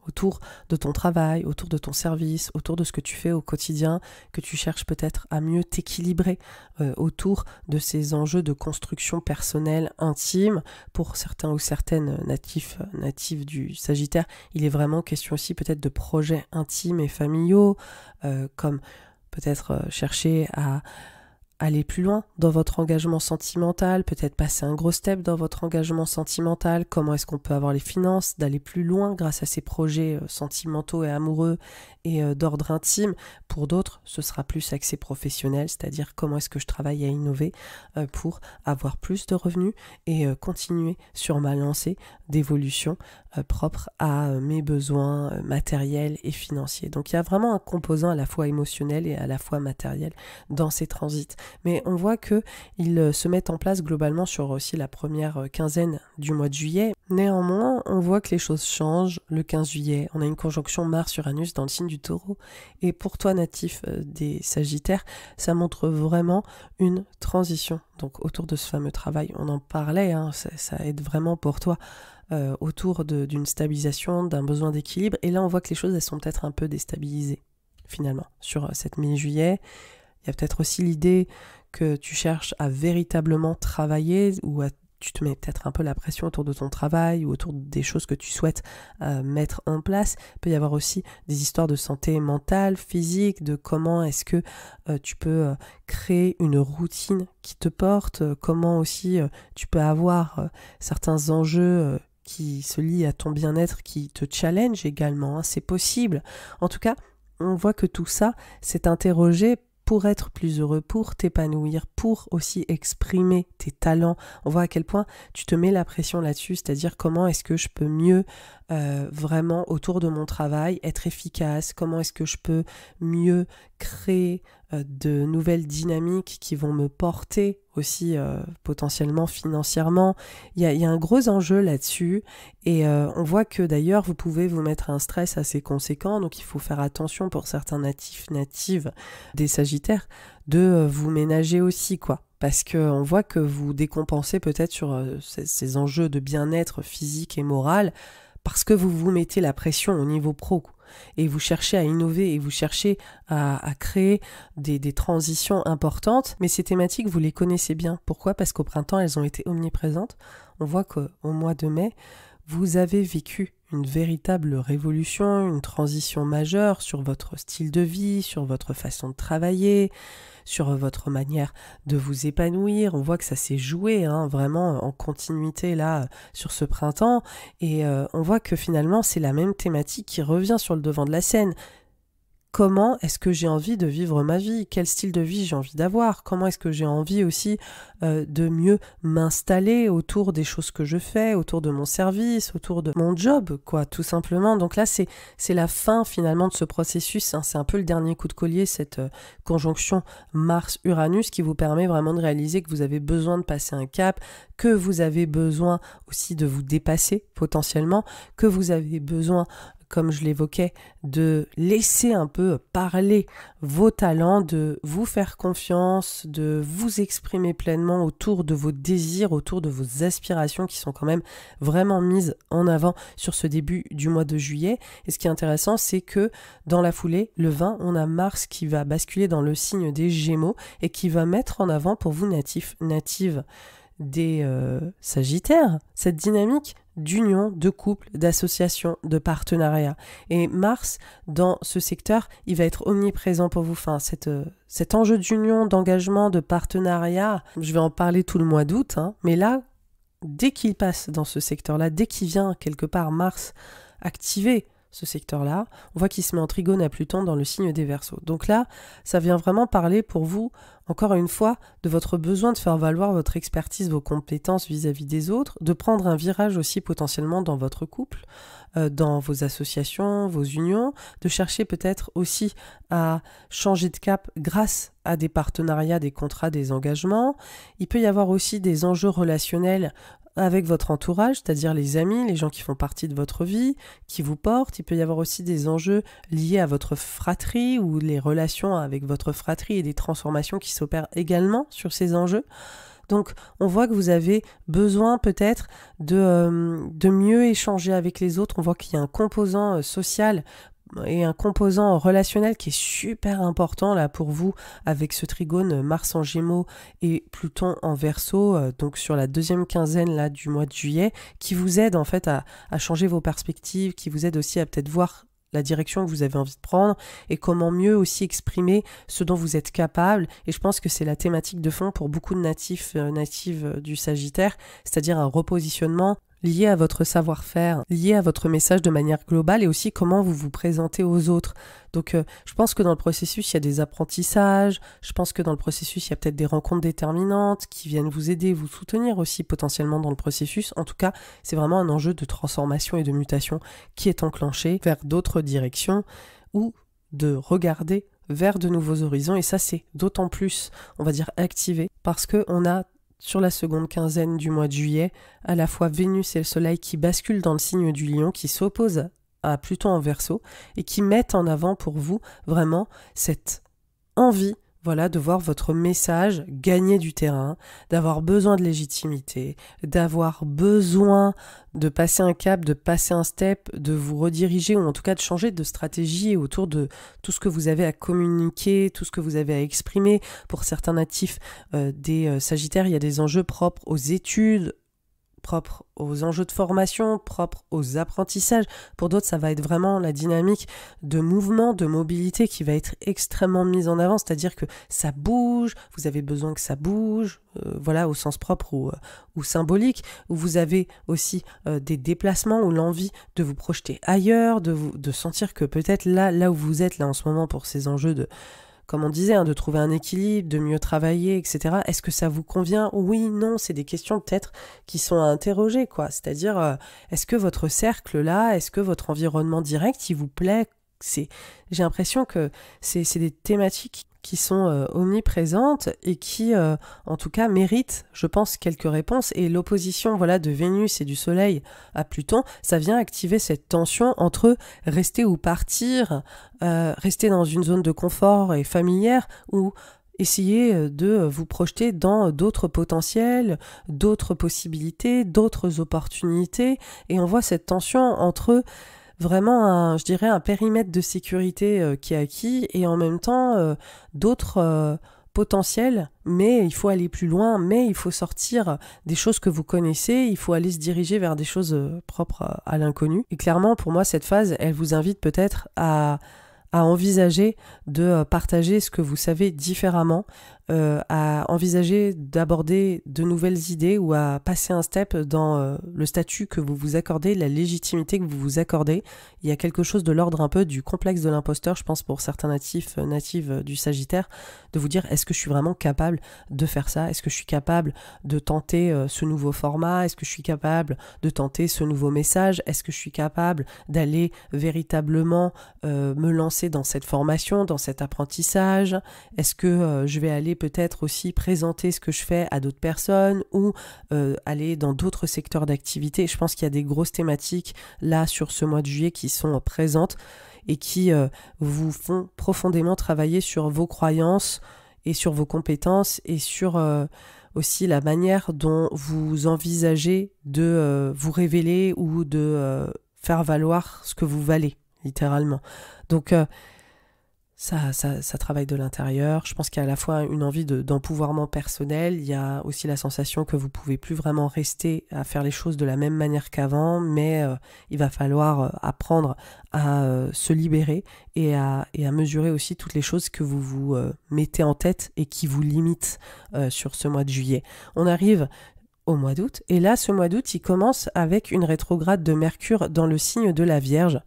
autour de ton travail, autour de ton service, autour de ce que tu fais au quotidien, que tu cherches peut-être à mieux t'équilibrer autour de ces enjeux de construction personnelle intime. Pour certains ou certaines natifs du Sagittaire, il est vraiment question aussi peut-être de projets intimes et familiaux, comme peut-être chercher à aller plus loin dans votre engagement sentimental, peut-être passer un gros step dans votre engagement sentimental, comment est-ce qu'on peut avoir les finances d'aller plus loin grâce à ces projets sentimentaux et amoureux et d'ordre intime. Pour d'autres, ce sera plus axé professionnel, c'est-à-dire comment est-ce que je travaille à innover pour avoir plus de revenus et continuer sur ma lancée d'évolution propre à mes besoins matériels et financiers. Donc il y a vraiment un composant à la fois émotionnel et à la fois matériel dans ces transits. Mais on voit qu'ils se mettent en place globalement sur aussi la première quinzaine du mois de juillet. Néanmoins, on voit que les choses changent le 15 juillet. On a une conjonction Mars-Uranus dans le signe du Taureau. Et pour toi, natif des Sagittaires, ça montre vraiment une transition. Donc autour de ce fameux travail, on en parlait, ça aide vraiment pour toi autour d'une stabilisation, d'un besoin d'équilibre. Et là, on voit que les choses, elles sont peut-être un peu déstabilisées, finalement, sur cette mi-juillet. Il y a peut-être aussi l'idée que tu cherches à véritablement travailler ou tu te mets peut-être un peu la pression autour de ton travail ou autour des choses que tu souhaites mettre en place. Il peut y avoir aussi des histoires de santé mentale, physique, de comment est-ce que tu peux créer une routine qui te porte, comment aussi tu peux avoir certains enjeux qui se lient à ton bien-être, qui te challenge également, hein, c'est possible. En tout cas, on voit que tout ça s'est interrogé pour être plus heureux, pour t'épanouir, pour aussi exprimer tes talents. On voit à quel point tu te mets la pression là-dessus, c'est-à-dire comment est-ce que je peux mieux vraiment autour de mon travail être efficace, comment est-ce que je peux mieux créer de nouvelles dynamiques qui vont me porter aussi potentiellement financièrement. Il y a un gros enjeu là-dessus et on voit que d'ailleurs vous pouvez vous mettre un stress assez conséquent, donc il faut faire attention pour certains natives des Sagittaires de vous ménager aussi quoi. Parce qu'on voit que vous décompensez peut-être sur ces enjeux de bien-être physique et moral parce que vous vous mettez la pression au niveau pro et vous cherchez à innover et vous cherchez à créer des transitions importantes. Mais ces thématiques, vous les connaissez bien. Pourquoi ? Parce qu'au printemps, elles ont été omniprésentes. On voit qu'au mois de mai, vous avez vécu une véritable révolution, une transition majeure sur votre style de vie, sur votre façon de travailler, sur votre manière de vous épanouir. On voit que ça s'est joué vraiment en continuité là sur ce printemps et on voit que finalement c'est la même thématique qui revient sur le devant de la scène. Comment est-ce que j'ai envie de vivre ma vie ? Quel style de vie j'ai envie d'avoir ? Comment est-ce que j'ai envie aussi de mieux m'installer autour des choses que je fais, autour de mon service, autour de mon job, quoi, tout simplement. Donc là, c'est la fin finalement de ce processus. Hein. C'est un peu le dernier coup de collier, cette conjonction Mars-Uranus qui vous permet vraiment de réaliser que vous avez besoin de passer un cap, que vous avez besoin aussi de vous dépasser potentiellement, que vous avez besoin, comme je l'évoquais, de laisser un peu parler vos talents, de vous faire confiance, de vous exprimer pleinement autour de vos désirs, autour de vos aspirations qui sont quand même vraiment mises en avant sur ce début du mois de juillet. Et ce qui est intéressant, c'est que dans la foulée, le 20, on a Mars qui va basculer dans le signe des Gémeaux et qui va mettre en avant pour vous natives des Sagittaires, cette dynamique d'union, de couple, d'association, de partenariat. Et Mars, dans ce secteur, il va être omniprésent pour vous. Enfin, cet enjeu d'union, d'engagement, de partenariat, je vais en parler tout le mois d'août, mais là, dès qu'il passe dans ce secteur-là, dès qu'il vient quelque part Mars activer ce secteur-là, on voit qu'il se met en trigone à Pluton dans le signe des Verseaux. Donc là, ça vient vraiment parler pour vous, encore une fois, de votre besoin de faire valoir votre expertise, vos compétences vis-à-vis des autres, de prendre un virage aussi potentiellement dans votre couple, dans vos associations, vos unions, de chercher peut-être aussi à changer de cap grâce à des partenariats, des contrats, des engagements. Il peut y avoir aussi des enjeux relationnels avec votre entourage, c'est-à-dire les amis, les gens qui font partie de votre vie, qui vous portent. Il peut y avoir aussi des enjeux liés à votre fratrie ou les relations avec votre fratrie et des transformations qui s'opèrent également sur ces enjeux. Donc, on voit que vous avez besoin peut-être de mieux échanger avec les autres. On voit qu'il y a un composant social et un composant relationnel qui est super important là pour vous avec ce trigone Mars en Gémeaux et Pluton en Verseau, donc sur la deuxième quinzaine là du mois de juillet, qui vous aide en fait à changer vos perspectives, qui vous aide aussi à peut-être voir la direction que vous avez envie de prendre et comment mieux aussi exprimer ce dont vous êtes capable. Et je pense que c'est la thématique de fond pour beaucoup de natives du Sagittaire, c'est-à-dire un repositionnement lié à votre savoir-faire, lié à votre message de manière globale et aussi comment vous vous présentez aux autres. Donc je pense que dans le processus, il y a des apprentissages, je pense que dans le processus, il y a peut-être des rencontres déterminantes qui viennent vous aider, vous soutenir aussi potentiellement dans le processus. En tout cas, c'est vraiment un enjeu de transformation et de mutation qui est enclenché vers d'autres directions ou de regarder vers de nouveaux horizons. Et ça, c'est d'autant plus, on va dire, activé parce qu'on a sur la seconde quinzaine du mois de juillet, à la fois Vénus et le Soleil qui basculent dans le signe du Lion, qui s'opposent à Pluton en Verseau et qui mettent en avant pour vous vraiment cette envie voilà, de voir votre message gagner du terrain, d'avoir besoin de légitimité, d'avoir besoin de passer un cap, de passer un step, de vous rediriger ou en tout cas de changer de stratégie autour de tout ce que vous avez à communiquer, tout ce que vous avez à exprimer. Pour certains natifs des Sagittaires, il y a des enjeux propres aux études, propres aux enjeux de formation, propres aux apprentissages. Pour d'autres, ça va être vraiment la dynamique de mouvement, de mobilité qui va être extrêmement mise en avant, c'est-à-dire que ça bouge, vous avez besoin que ça bouge, voilà, au sens propre ou symbolique, où vous avez aussi des déplacements ou l'envie de vous projeter ailleurs, de sentir que peut-être là où vous êtes là en ce moment pour ces enjeux de, comme on disait, de trouver un équilibre, de mieux travailler, etc. Est-ce que ça vous convient? Oui, non, c'est des questions peut-être qui sont à interroger, quoi. C'est-à-dire, est-ce que votre cercle là, est-ce que votre environnement direct, il vous plaît? J'ai l'impression que c'est des thématiques qui sont omniprésentes et qui, en tout cas, méritent, je pense, quelques réponses. Et l'opposition, voilà, de Vénus et du Soleil à Pluton, ça vient activer cette tension entre rester ou partir, rester dans une zone de confort et familière ou essayer de vous projeter dans d'autres potentiels, d'autres possibilités, d'autres opportunités. Et on voit cette tension entre vraiment, je dirais, un périmètre de sécurité qui est acquis et en même temps d'autres potentiels, mais il faut aller plus loin, mais il faut sortir des choses que vous connaissez, il faut aller se diriger vers des choses propres à l'inconnu. Et clairement, pour moi, cette phase, elle vous invite peut-être à envisager de partager ce que vous savez différemment, à envisager d'aborder de nouvelles idées ou à passer un step dans le statut que vous vous accordez, la légitimité que vous vous accordez. Il y a quelque chose de l'ordre un peu du complexe de l'imposteur, je pense pour certains natives du Sagittaire, de vous dire est-ce que je suis vraiment capable de faire ça? Est-ce que je suis capable de tenter ce nouveau format? Est-ce que je suis capable de tenter ce nouveau message? Est-ce que je suis capable d'aller véritablement me lancer dans cette formation, dans cet apprentissage? Est-ce que je vais aller peut-être aussi présenter ce que je fais à d'autres personnes ou aller dans d'autres secteurs d'activité? Je pense qu'il y a des grosses thématiques là sur ce mois de juillet qui sont présentes et qui vous font profondément travailler sur vos croyances et sur vos compétences et sur aussi la manière dont vous envisagez de vous révéler ou de faire valoir ce que vous valez, littéralement. Donc ça travaille de l'intérieur. Je pense qu'il y a à la fois une envie d'empouvoirment personnel, il y a aussi la sensation que vous ne pouvez plus vraiment rester à faire les choses de la même manière qu'avant, mais il va falloir apprendre à se libérer et à mesurer aussi toutes les choses que vous vous mettez en tête et qui vous limitent sur ce mois de juillet. On arrive au mois d'août, et là, ce mois d'août, il commence avec une rétrograde de Mercure dans le signe de la Vierge.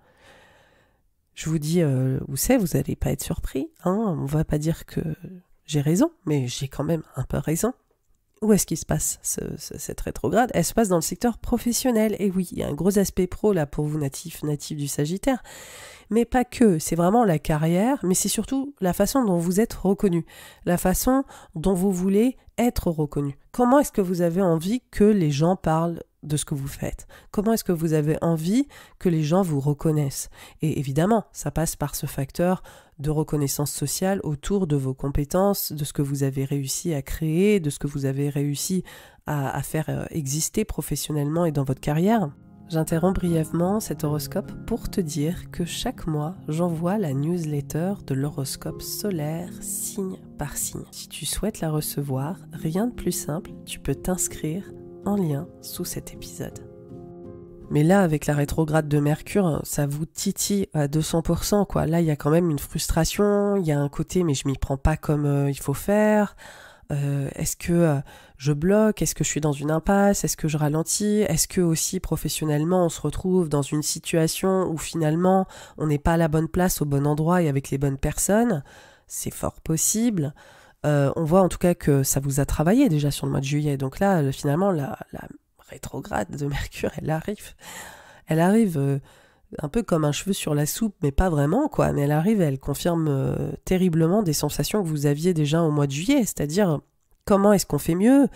Je vous dis, vous n'allez pas être surpris, on ne va pas dire que j'ai raison, mais j'ai quand même un peu raison. Où est-ce qu'il se passe cette rétrograde? Elle se passe dans le secteur professionnel, et oui, il y a un gros aspect pro là pour vous natifs du Sagittaire, mais pas que, c'est vraiment la carrière, mais c'est surtout la façon dont vous êtes reconnu, la façon dont vous voulez être reconnu. Comment est-ce que vous avez envie que les gens parlent de ce que vous faites? Comment est-ce que vous avez envie que les gens vous reconnaissent? Et évidemment, ça passe par ce facteur de reconnaissance sociale autour de vos compétences, de ce que vous avez réussi à créer, de ce que vous avez réussi à faire exister professionnellement et dans votre carrière. J'interromps brièvement cet horoscope pour te dire que chaque mois, j'envoie la newsletter de l'horoscope solaire signe par signe. Si tu souhaites la recevoir, rien de plus simple, tu peux t'inscrire en lien sous cet épisode. Mais là, avec la rétrograde de Mercure, ça vous titille à 200%, quoi. Là, il y a quand même une frustration, il y a un côté, mais je m'y prends pas comme il faut faire. Est-ce que je bloque? Est-ce que je suis dans une impasse? Est-ce que je ralentis? Est-ce que aussi professionnellement on se retrouve dans une situation où finalement on n'est pas à la bonne place, au bon endroit et avec les bonnes personnes? C'est fort possible. On voit en tout cas que ça vous a travaillé déjà sur le mois de juillet. Donc là, finalement, la rétrograde de Mercure, elle arrive un peu comme un cheveu sur la soupe, mais pas vraiment, quoi. Mais elle arrive et elle confirme terriblement des sensations que vous aviez déjà au mois de juillet, c'est-à-dire comment est-ce qu'on fait mieux,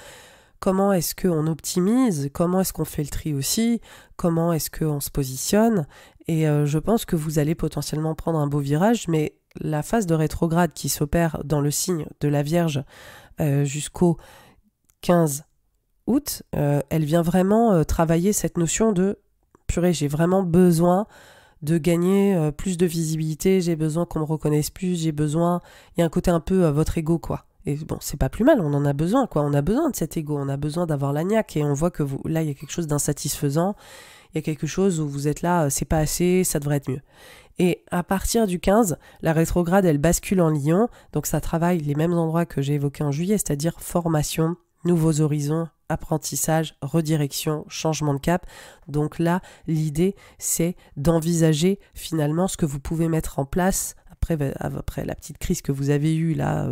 comment est-ce qu'on optimise, comment est-ce qu'on fait le tri aussi, comment est-ce qu'on se positionne. Et je pense que vous allez potentiellement prendre un beau virage, mais la phase de rétrograde qui s'opère dans le signe de la Vierge jusqu'au 15 août, elle vient vraiment travailler cette notion de purée, j'ai vraiment besoin de gagner plus de visibilité, j'ai besoin qu'on me reconnaisse plus, il y a un côté un peu votre ego, quoi. Et bon, c'est pas plus mal, on en a besoin, quoi. On a besoin de cet ego, on a besoin d'avoir la niaque, et on voit que là, il y a quelque chose d'insatisfaisant, il y a quelque chose où vous êtes là, c'est pas assez, ça devrait être mieux. Et à partir du 15, la rétrograde, elle bascule en Lion, donc ça travaille les mêmes endroits que j'ai évoqués en juillet, c'est-à-dire formation, nouveaux horizons, apprentissage, redirection, changement de cap. Donc là, l'idée, c'est d'envisager finalement ce que vous pouvez mettre en place après la petite crise que vous avez eue là,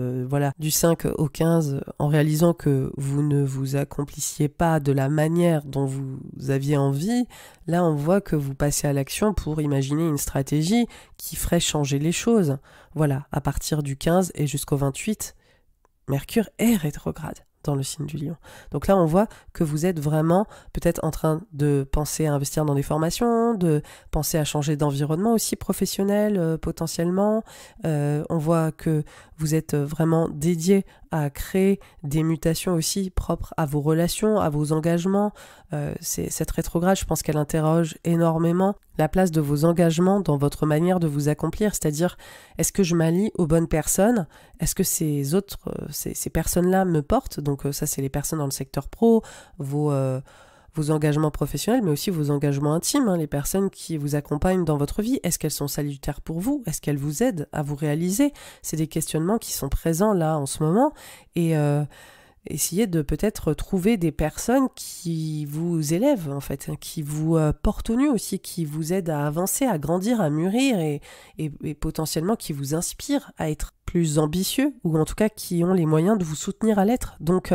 du 5 au 15, en réalisant que vous ne vous accomplissiez pas de la manière dont vous aviez envie. Là, on voit que vous passez à l'action pour imaginer une stratégie qui ferait changer les choses. Voilà, à partir du 15 et jusqu'au 28, Mercure est rétrograde dans le signe du Lion. Donc là, on voit que vous êtes vraiment peut-être en train de penser à investir dans des formations, de penser à changer d'environnement aussi professionnel potentiellement. On voit que vous êtes vraiment dédié à créer des mutations aussi propres à vos relations, à vos engagements. Cette rétrograde, je pense qu'elle interroge énormément la place de vos engagements dans votre manière de vous accomplir, c'est-à-dire est-ce que je m'allie aux bonnes personnes? Est-ce que ces personnes-là me portent? Donc ça, c'est les personnes dans le secteur pro, vos engagements professionnels, mais aussi vos engagements intimes, les personnes qui vous accompagnent dans votre vie. Est-ce qu'elles sont salutaires pour vous? Est-ce qu'elles vous aident à vous réaliser? C'est des questionnements qui sont présents là en ce moment, et essayez de peut-être trouver des personnes qui vous élèvent en fait, qui vous portent au nu aussi, qui vous aident à avancer, à grandir, à mûrir et potentiellement qui vous inspirent à être plus ambitieux, ou en tout cas qui ont les moyens de vous soutenir à l'être. Donc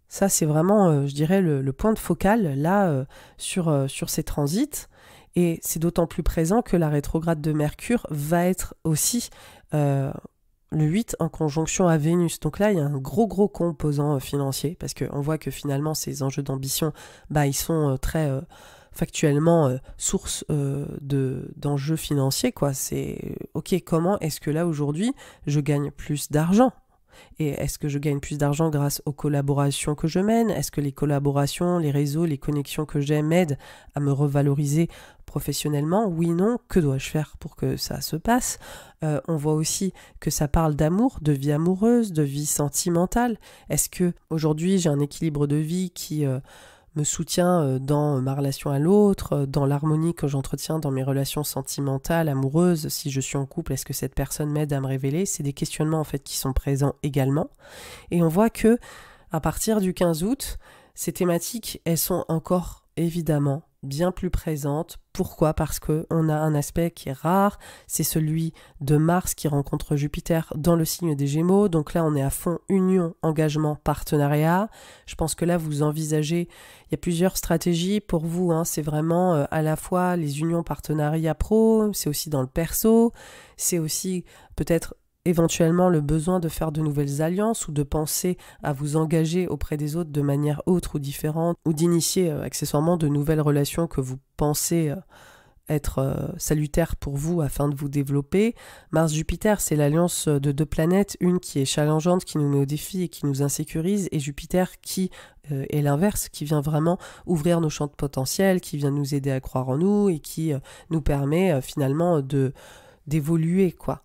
ça, c'est vraiment, je dirais, le point de focal là sur ces transits. Et c'est d'autant plus présent que la rétrograde de Mercure va être aussi le 8 en conjonction à Vénus. Donc là, il y a un gros composant financier, parce qu'on voit que finalement, ces enjeux d'ambition, ils sont très factuellement source d'enjeux financiers, quoi. C'est, ok, comment est-ce que là, aujourd'hui, je gagne plus d'argent ? Et est-ce que je gagne plus d'argent grâce aux collaborations que je mène? Est-ce que les collaborations, les réseaux, les connexions que j'ai m'aident à me revaloriser professionnellement? Oui, non. Que dois-je faire pour que ça se passe? On voit aussi que ça parle d'amour, de vie amoureuse, de vie sentimentale. Est-ce que aujourd'hui j'ai un équilibre de vie qui me soutient dans ma relation à l'autre, dans l'harmonie que j'entretiens dans mes relations sentimentales, amoureuses? Si je suis en couple, est-ce que cette personne m'aide à me révéler? C'est des questionnements en fait qui sont présents également. Et on voit que à partir du 15 août, ces thématiques, elles sont encore évidemment bien plus présente. Pourquoi? Parce qu'on a un aspect qui est rare, c'est celui de Mars qui rencontre Jupiter dans le signe des Gémeaux. Donc là, on est à fond union, engagement, partenariat. Je pense que là, vous envisagez, il y a plusieurs stratégies pour vous. C'est vraiment à la fois les unions, partenariats pro, c'est aussi dans le perso, c'est aussi peut-être éventuellement le besoin de faire de nouvelles alliances ou de penser à vous engager auprès des autres de manière autre ou différente, ou d'initier accessoirement de nouvelles relations que vous pensez être salutaires pour vous afin de vous développer. Mars-Jupiter, c'est l'alliance de deux planètes, une qui est challengeante, qui nous met au défi et qui nous insécurise, et Jupiter qui est l'inverse, qui vient vraiment ouvrir nos champs de potentiel, qui vient nous aider à croire en nous et qui nous permet finalement d'évoluer, quoi.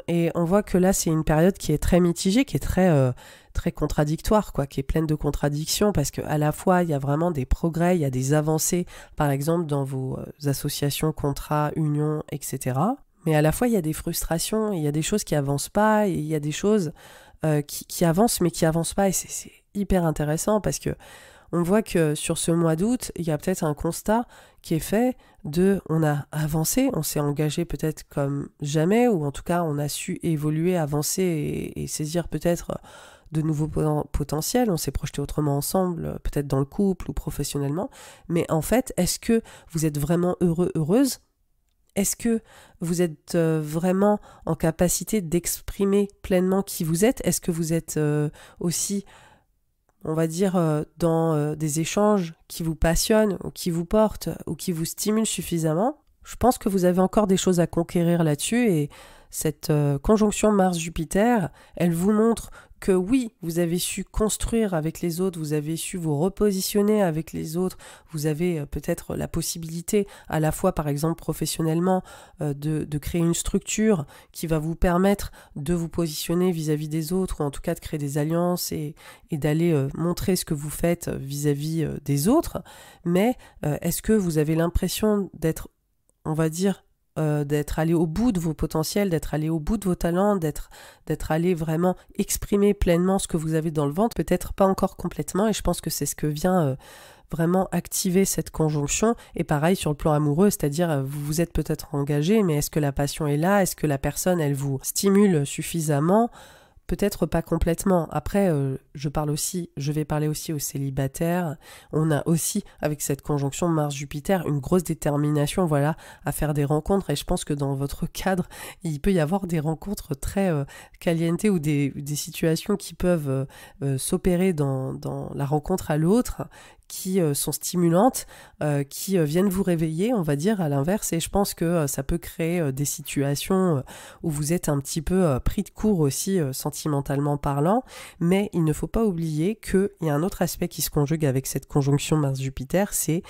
Et on voit que là, c'est une période qui est très mitigée, qui est très contradictoire, quoi, qui est pleine de contradictions, parce qu'à la fois, il y a vraiment des progrès, il y a des avancées, par exemple, dans vos associations, contrats, unions, etc. Mais à la fois, il y a des frustrations, il y a des choses qui avancent pas, et il y a des choses qui avancent, mais qui avancent pas, et c'est hyper intéressant, parce que on voit que sur ce mois d'août, il y a peut-être un constat qui est fait on a avancé, on s'est engagé peut-être comme jamais, ou en tout cas on a su évoluer, avancer et saisir peut-être de nouveaux potentiels, on s'est projeté autrement ensemble, peut-être dans le couple ou professionnellement, mais en fait, est-ce que vous êtes vraiment heureux, heureuse? Est-ce que vous êtes vraiment en capacité d'exprimer pleinement qui vous êtes? Est-ce que vous êtes aussi, on va dire, dans des échanges qui vous passionnent, ou qui vous portent, ou qui vous stimulent suffisamment? Je pense que vous avez encore des choses à conquérir là-dessus, et cette conjonction Mars-Jupiter, elle vous montre que oui, vous avez su construire avec les autres, vous avez su vous repositionner avec les autres, vous avez peut-être la possibilité à la fois par exemple professionnellement de créer une structure qui va vous permettre de vous positionner vis-à-vis des autres ou en tout cas de créer des alliances et d'aller montrer ce que vous faites vis-à-vis des autres, mais est-ce que vous avez l'impression d'être, on va dire, d'être allé au bout de vos potentiels, d'être allé au bout de vos talents, d'être allé vraiment exprimer pleinement ce que vous avez dans le ventre, peut-être pas encore complètement, et je pense que c'est ce que vient vraiment activer cette conjonction. Et pareil sur le plan amoureux, c'est-à-dire vous vous êtes peut-être engagé, mais est-ce que la passion est là? Est-ce que la personne, elle vous stimule suffisamment? Peut-être pas complètement. Après, je vais parler aussi aux célibataires. On a aussi, avec cette conjonction Mars-Jupiter, une grosse détermination, voilà, à faire des rencontres. Et je pense que dans votre cadre, il peut y avoir des rencontres très caliente ou des situations qui peuvent s'opérer dans la rencontre à l'autre, qui sont stimulantes, qui viennent vous réveiller, on va dire, à l'inverse. Et je pense que ça peut créer des situations où vous êtes un petit peu pris de court aussi, sentimentalement parlant. Mais il ne faut pas oublier qu'il y a un autre aspect qui se conjugue avec cette conjonction Mars-Jupiter, c'est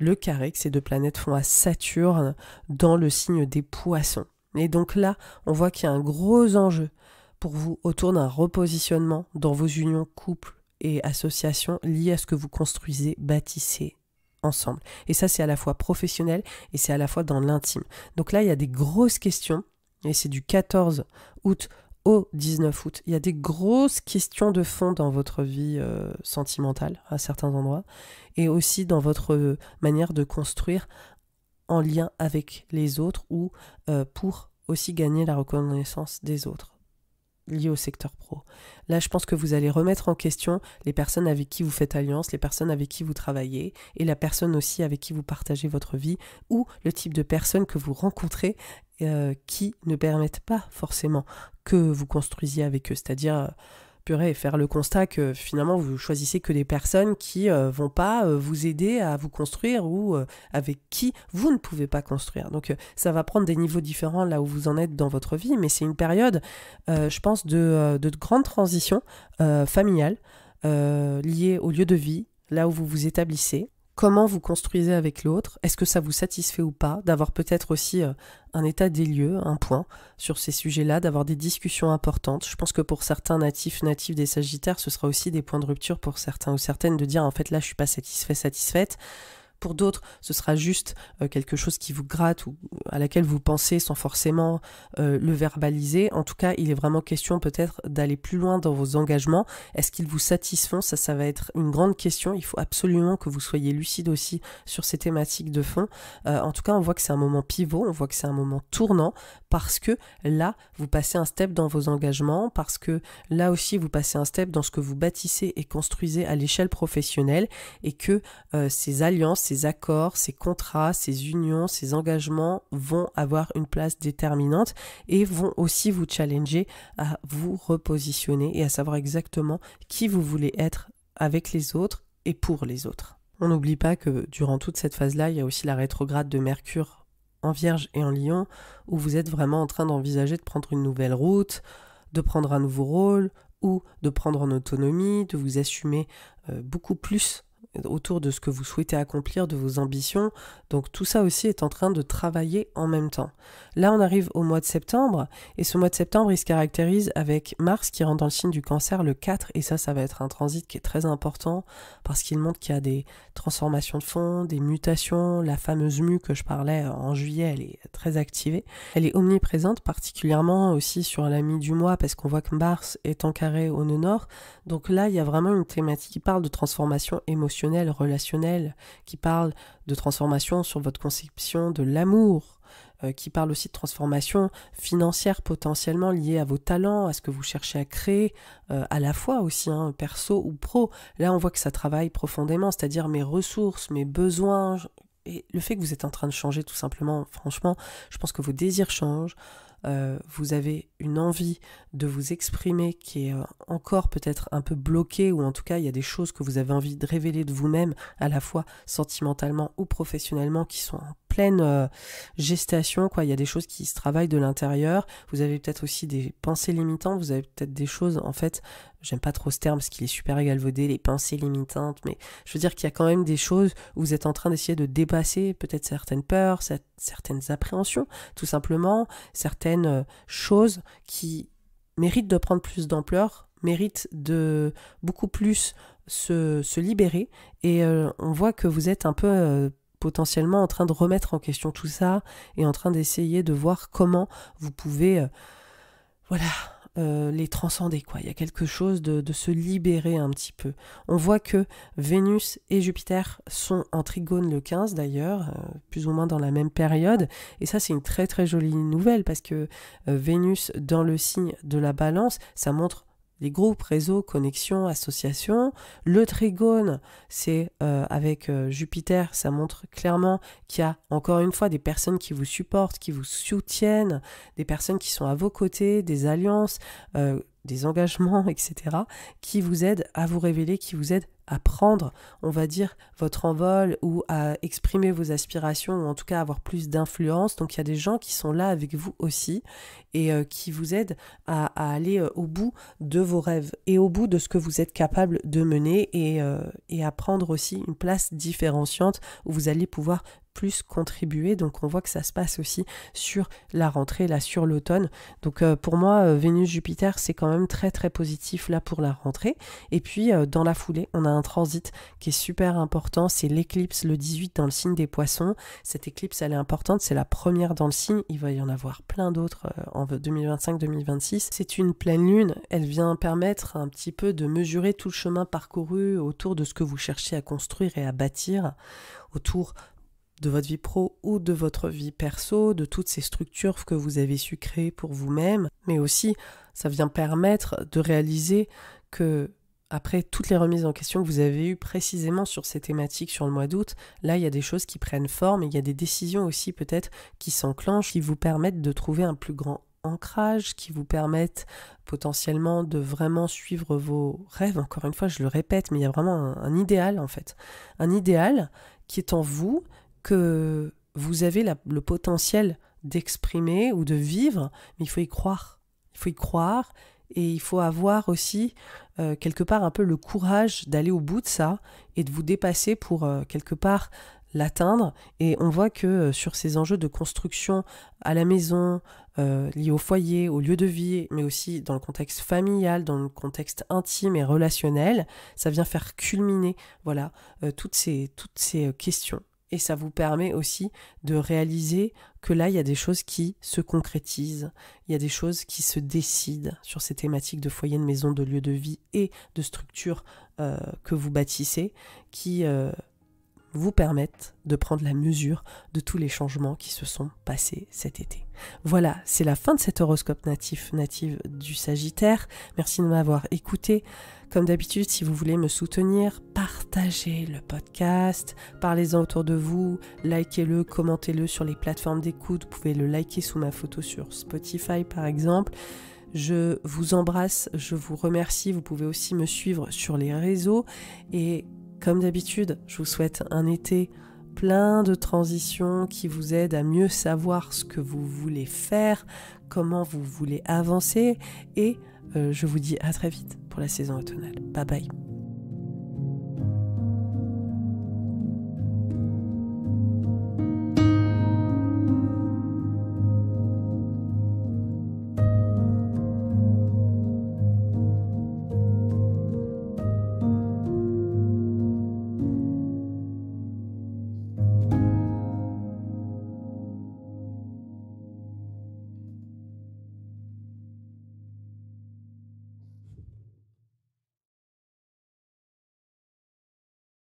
le carré que ces deux planètes font à Saturne dans le signe des Poissons. Et donc là, on voit qu'il y a un gros enjeu pour vous autour d'un repositionnement dans vos unions couples et associations liées à ce que vous construisez, bâtissez ensemble. Et ça, c'est à la fois professionnel et c'est à la fois dans l'intime. Donc là, il y a des grosses questions, et c'est du 14 août au 19 août. Il y a des grosses questions de fond dans votre vie sentimentale, à certains endroits, et aussi dans votre manière de construire en lien avec les autres ou pour aussi gagner la reconnaissance des autres lié au secteur pro. Là, je pense que vous allez remettre en question les personnes avec qui vous faites alliance, les personnes avec qui vous travaillez et la personne aussi avec qui vous partagez votre vie ou le type de personnes que vous rencontrez qui ne permettent pas forcément que vous construisiez avec eux. C'est-à-dire, purée, faire le constat que finalement vous choisissez que des personnes qui vont pas vous aider à vous construire ou avec qui vous ne pouvez pas construire. Donc ça va prendre des niveaux différents là où vous en êtes dans votre vie, mais c'est une période, je pense, de grande transition familiale liée au lieu de vie, là où vous vous établissez. Comment vous construisez avec l'autre? Est-ce que ça vous satisfait ou pas? D'avoir peut-être aussi un état des lieux, un point sur ces sujets-là, d'avoir des discussions importantes. Je pense que pour certains natifs des Sagittaires, ce sera aussi des points de rupture pour certains ou certaines de dire en fait là je suis pas satisfaite. Pour d'autres, ce sera juste quelque chose qui vous gratte ou à laquelle vous pensez sans forcément le verbaliser. En tout cas, il est vraiment question peut-être d'aller plus loin dans vos engagements. Est-ce qu'ils vous satisfont? Ça va être une grande question. Il faut absolument que vous soyez lucide aussi sur ces thématiques de fond. En tout cas, on voit que c'est un moment pivot, on voit que c'est un moment tournant parce que là, vous passez un step dans vos engagements, parce que là aussi, vous passez un step dans ce que vous bâtissez et construisez à l'échelle professionnelle et que ces alliances, ces accords, ces contrats, ces unions, ces engagements vont avoir une place déterminante et vont aussi vous challenger à vous repositionner et à savoir exactement qui vous voulez être avec les autres et pour les autres. On n'oublie pas que durant toute cette phase-là, il y a aussi la rétrograde de Mercure en Vierge et en Lion où vous êtes vraiment en train d'envisager de prendre une nouvelle route, de prendre un nouveau rôle ou de prendre en autonomie, de vous assumer beaucoup plus autour de ce que vous souhaitez accomplir, de vos ambitions. Donc tout ça aussi est en train de travailler en même temps. Là, on arrive au mois de septembre, et ce mois de septembre, il se caractérise avec Mars qui rentre dans le signe du Cancer le 4, et ça va être un transit qui est très important, parce qu'il montre qu'il y a des transformations de fond, des mutations. La fameuse mue que je parlais en juillet, elle est très activée. Elle est omniprésente, particulièrement aussi sur la mi du mois, parce qu'on voit que Mars est en carré au nœud nord. Donc là, il y a vraiment une thématique qui parle de transformation émotionnelle, relationnelle, qui parle de transformation sur votre conception de l'amour, qui parle aussi de transformation financière potentiellement liée à vos talents, à ce que vous cherchez à créer, à la fois aussi, perso ou pro. Là, on voit que ça travaille profondément, c'est-à-dire mes ressources, mes besoins, et le fait que vous êtes en train de changer tout simplement, franchement, je pense que vos désirs changent, vous avez une envie de vous exprimer qui est encore peut-être un peu bloquée, ou en tout cas il y a des choses que vous avez envie de révéler de vous-même, à la fois sentimentalement ou professionnellement, qui sont en pleine gestation, quoi. Il y a des choses qui se travaillent de l'intérieur. Vous avez peut-être aussi des pensées limitantes, vous avez peut-être des choses, en fait, j'aime pas trop ce terme parce qu'il est super galvaudé, les pensées limitantes, mais je veux dire qu'il y a quand même des choses où vous êtes en train d'essayer de dépasser peut-être certaines peurs, certaines appréhensions, tout simplement, certaines choses qui méritent de prendre plus d'ampleur, méritent de beaucoup plus se libérer, et on voit que vous êtes un peu potentiellement en train de remettre en question tout ça, et en train d'essayer de voir comment vous pouvez les transcender, quoi. Il y a quelque chose de se libérer un petit peu. On voit que Vénus et Jupiter sont en trigone le 15 d'ailleurs, plus ou moins dans la même période, et ça c'est une très très jolie nouvelle, parce que Vénus dans le signe de la Balance, ça montre les groupes, réseaux, connexions, associations. Le trigone, c'est avec Jupiter, ça montre clairement qu'il y a encore une fois des personnes qui vous supportent, qui vous soutiennent, des personnes qui sont à vos côtés, des alliances, des engagements, etc., qui vous aident à vous révéler, qui vous aident à prendre, on va dire, votre envol, ou à exprimer vos aspirations, ou en tout cas avoir plus d'influence. Donc il y a des gens qui sont là avec vous aussi, et qui vous aident à aller au bout de vos rêves, et au bout de ce que vous êtes capable de mener, et à prendre aussi une place différenciante où vous allez pouvoir plus contribuer. Donc on voit que ça se passe aussi sur la rentrée, là sur l'automne. Donc pour moi, Vénus-Jupiter, c'est quand même très très positif là pour la rentrée. Et puis dans la foulée, on a un transit qui est super important, c'est l'éclipse le 18 dans le signe des Poissons. Cette éclipse, elle est importante, c'est la première dans le signe, il va y en avoir plein d'autres en 2025-2026. C'est une pleine lune, elle vient permettre un petit peu de mesurer tout le chemin parcouru autour de ce que vous cherchez à construire et à bâtir, autour de votre vie pro ou de votre vie perso, de toutes ces structures que vous avez su créer pour vous-même, mais aussi ça vient permettre de réaliser que après toutes les remises en question que vous avez eues précisément sur ces thématiques sur le mois d'août, là il y a des choses qui prennent forme, et il y a des décisions aussi peut-être qui s'enclenchent, qui vous permettent de trouver un plus grand ancrage, qui vous permettent potentiellement de vraiment suivre vos rêves. Encore une fois, je le répète, mais il y a vraiment un idéal en fait. Un idéal qui est en vous, que vous avez le potentiel d'exprimer ou de vivre, mais il faut y croire. Il faut y croire, et il faut avoir aussi quelque part un peu le courage d'aller au bout de ça et de vous dépasser pour quelque part l'atteindre. Et on voit que sur ces enjeux de construction à la maison, liés au foyer, au lieu de vie, mais aussi dans le contexte familial, dans le contexte intime et relationnel, ça vient faire culminer toutes ces questions. Et ça vous permet aussi de réaliser que là, il y a des choses qui se concrétisent, il y a des choses qui se décident sur ces thématiques de foyer, de maison, de lieu de vie et de structure que vous bâtissez, qui vous permettent de prendre la mesure de tous les changements qui se sont passés cet été. Voilà, c'est la fin de cet horoscope native du Sagittaire. Merci de m'avoir écouté. Comme d'habitude, si vous voulez me soutenir, partagez le podcast, parlez-en autour de vous, likez-le, commentez-le sur les plateformes d'écoute. Vous pouvez le liker sous ma photo sur Spotify par exemple. Je vous embrasse, je vous remercie. Vous pouvez aussi me suivre sur les réseaux, et comme d'habitude, je vous souhaite un été plein de transitions qui vous aident à mieux savoir ce que vous voulez faire, comment vous voulez avancer, et je vous dis à très vite pour la saison automnale. Bye bye.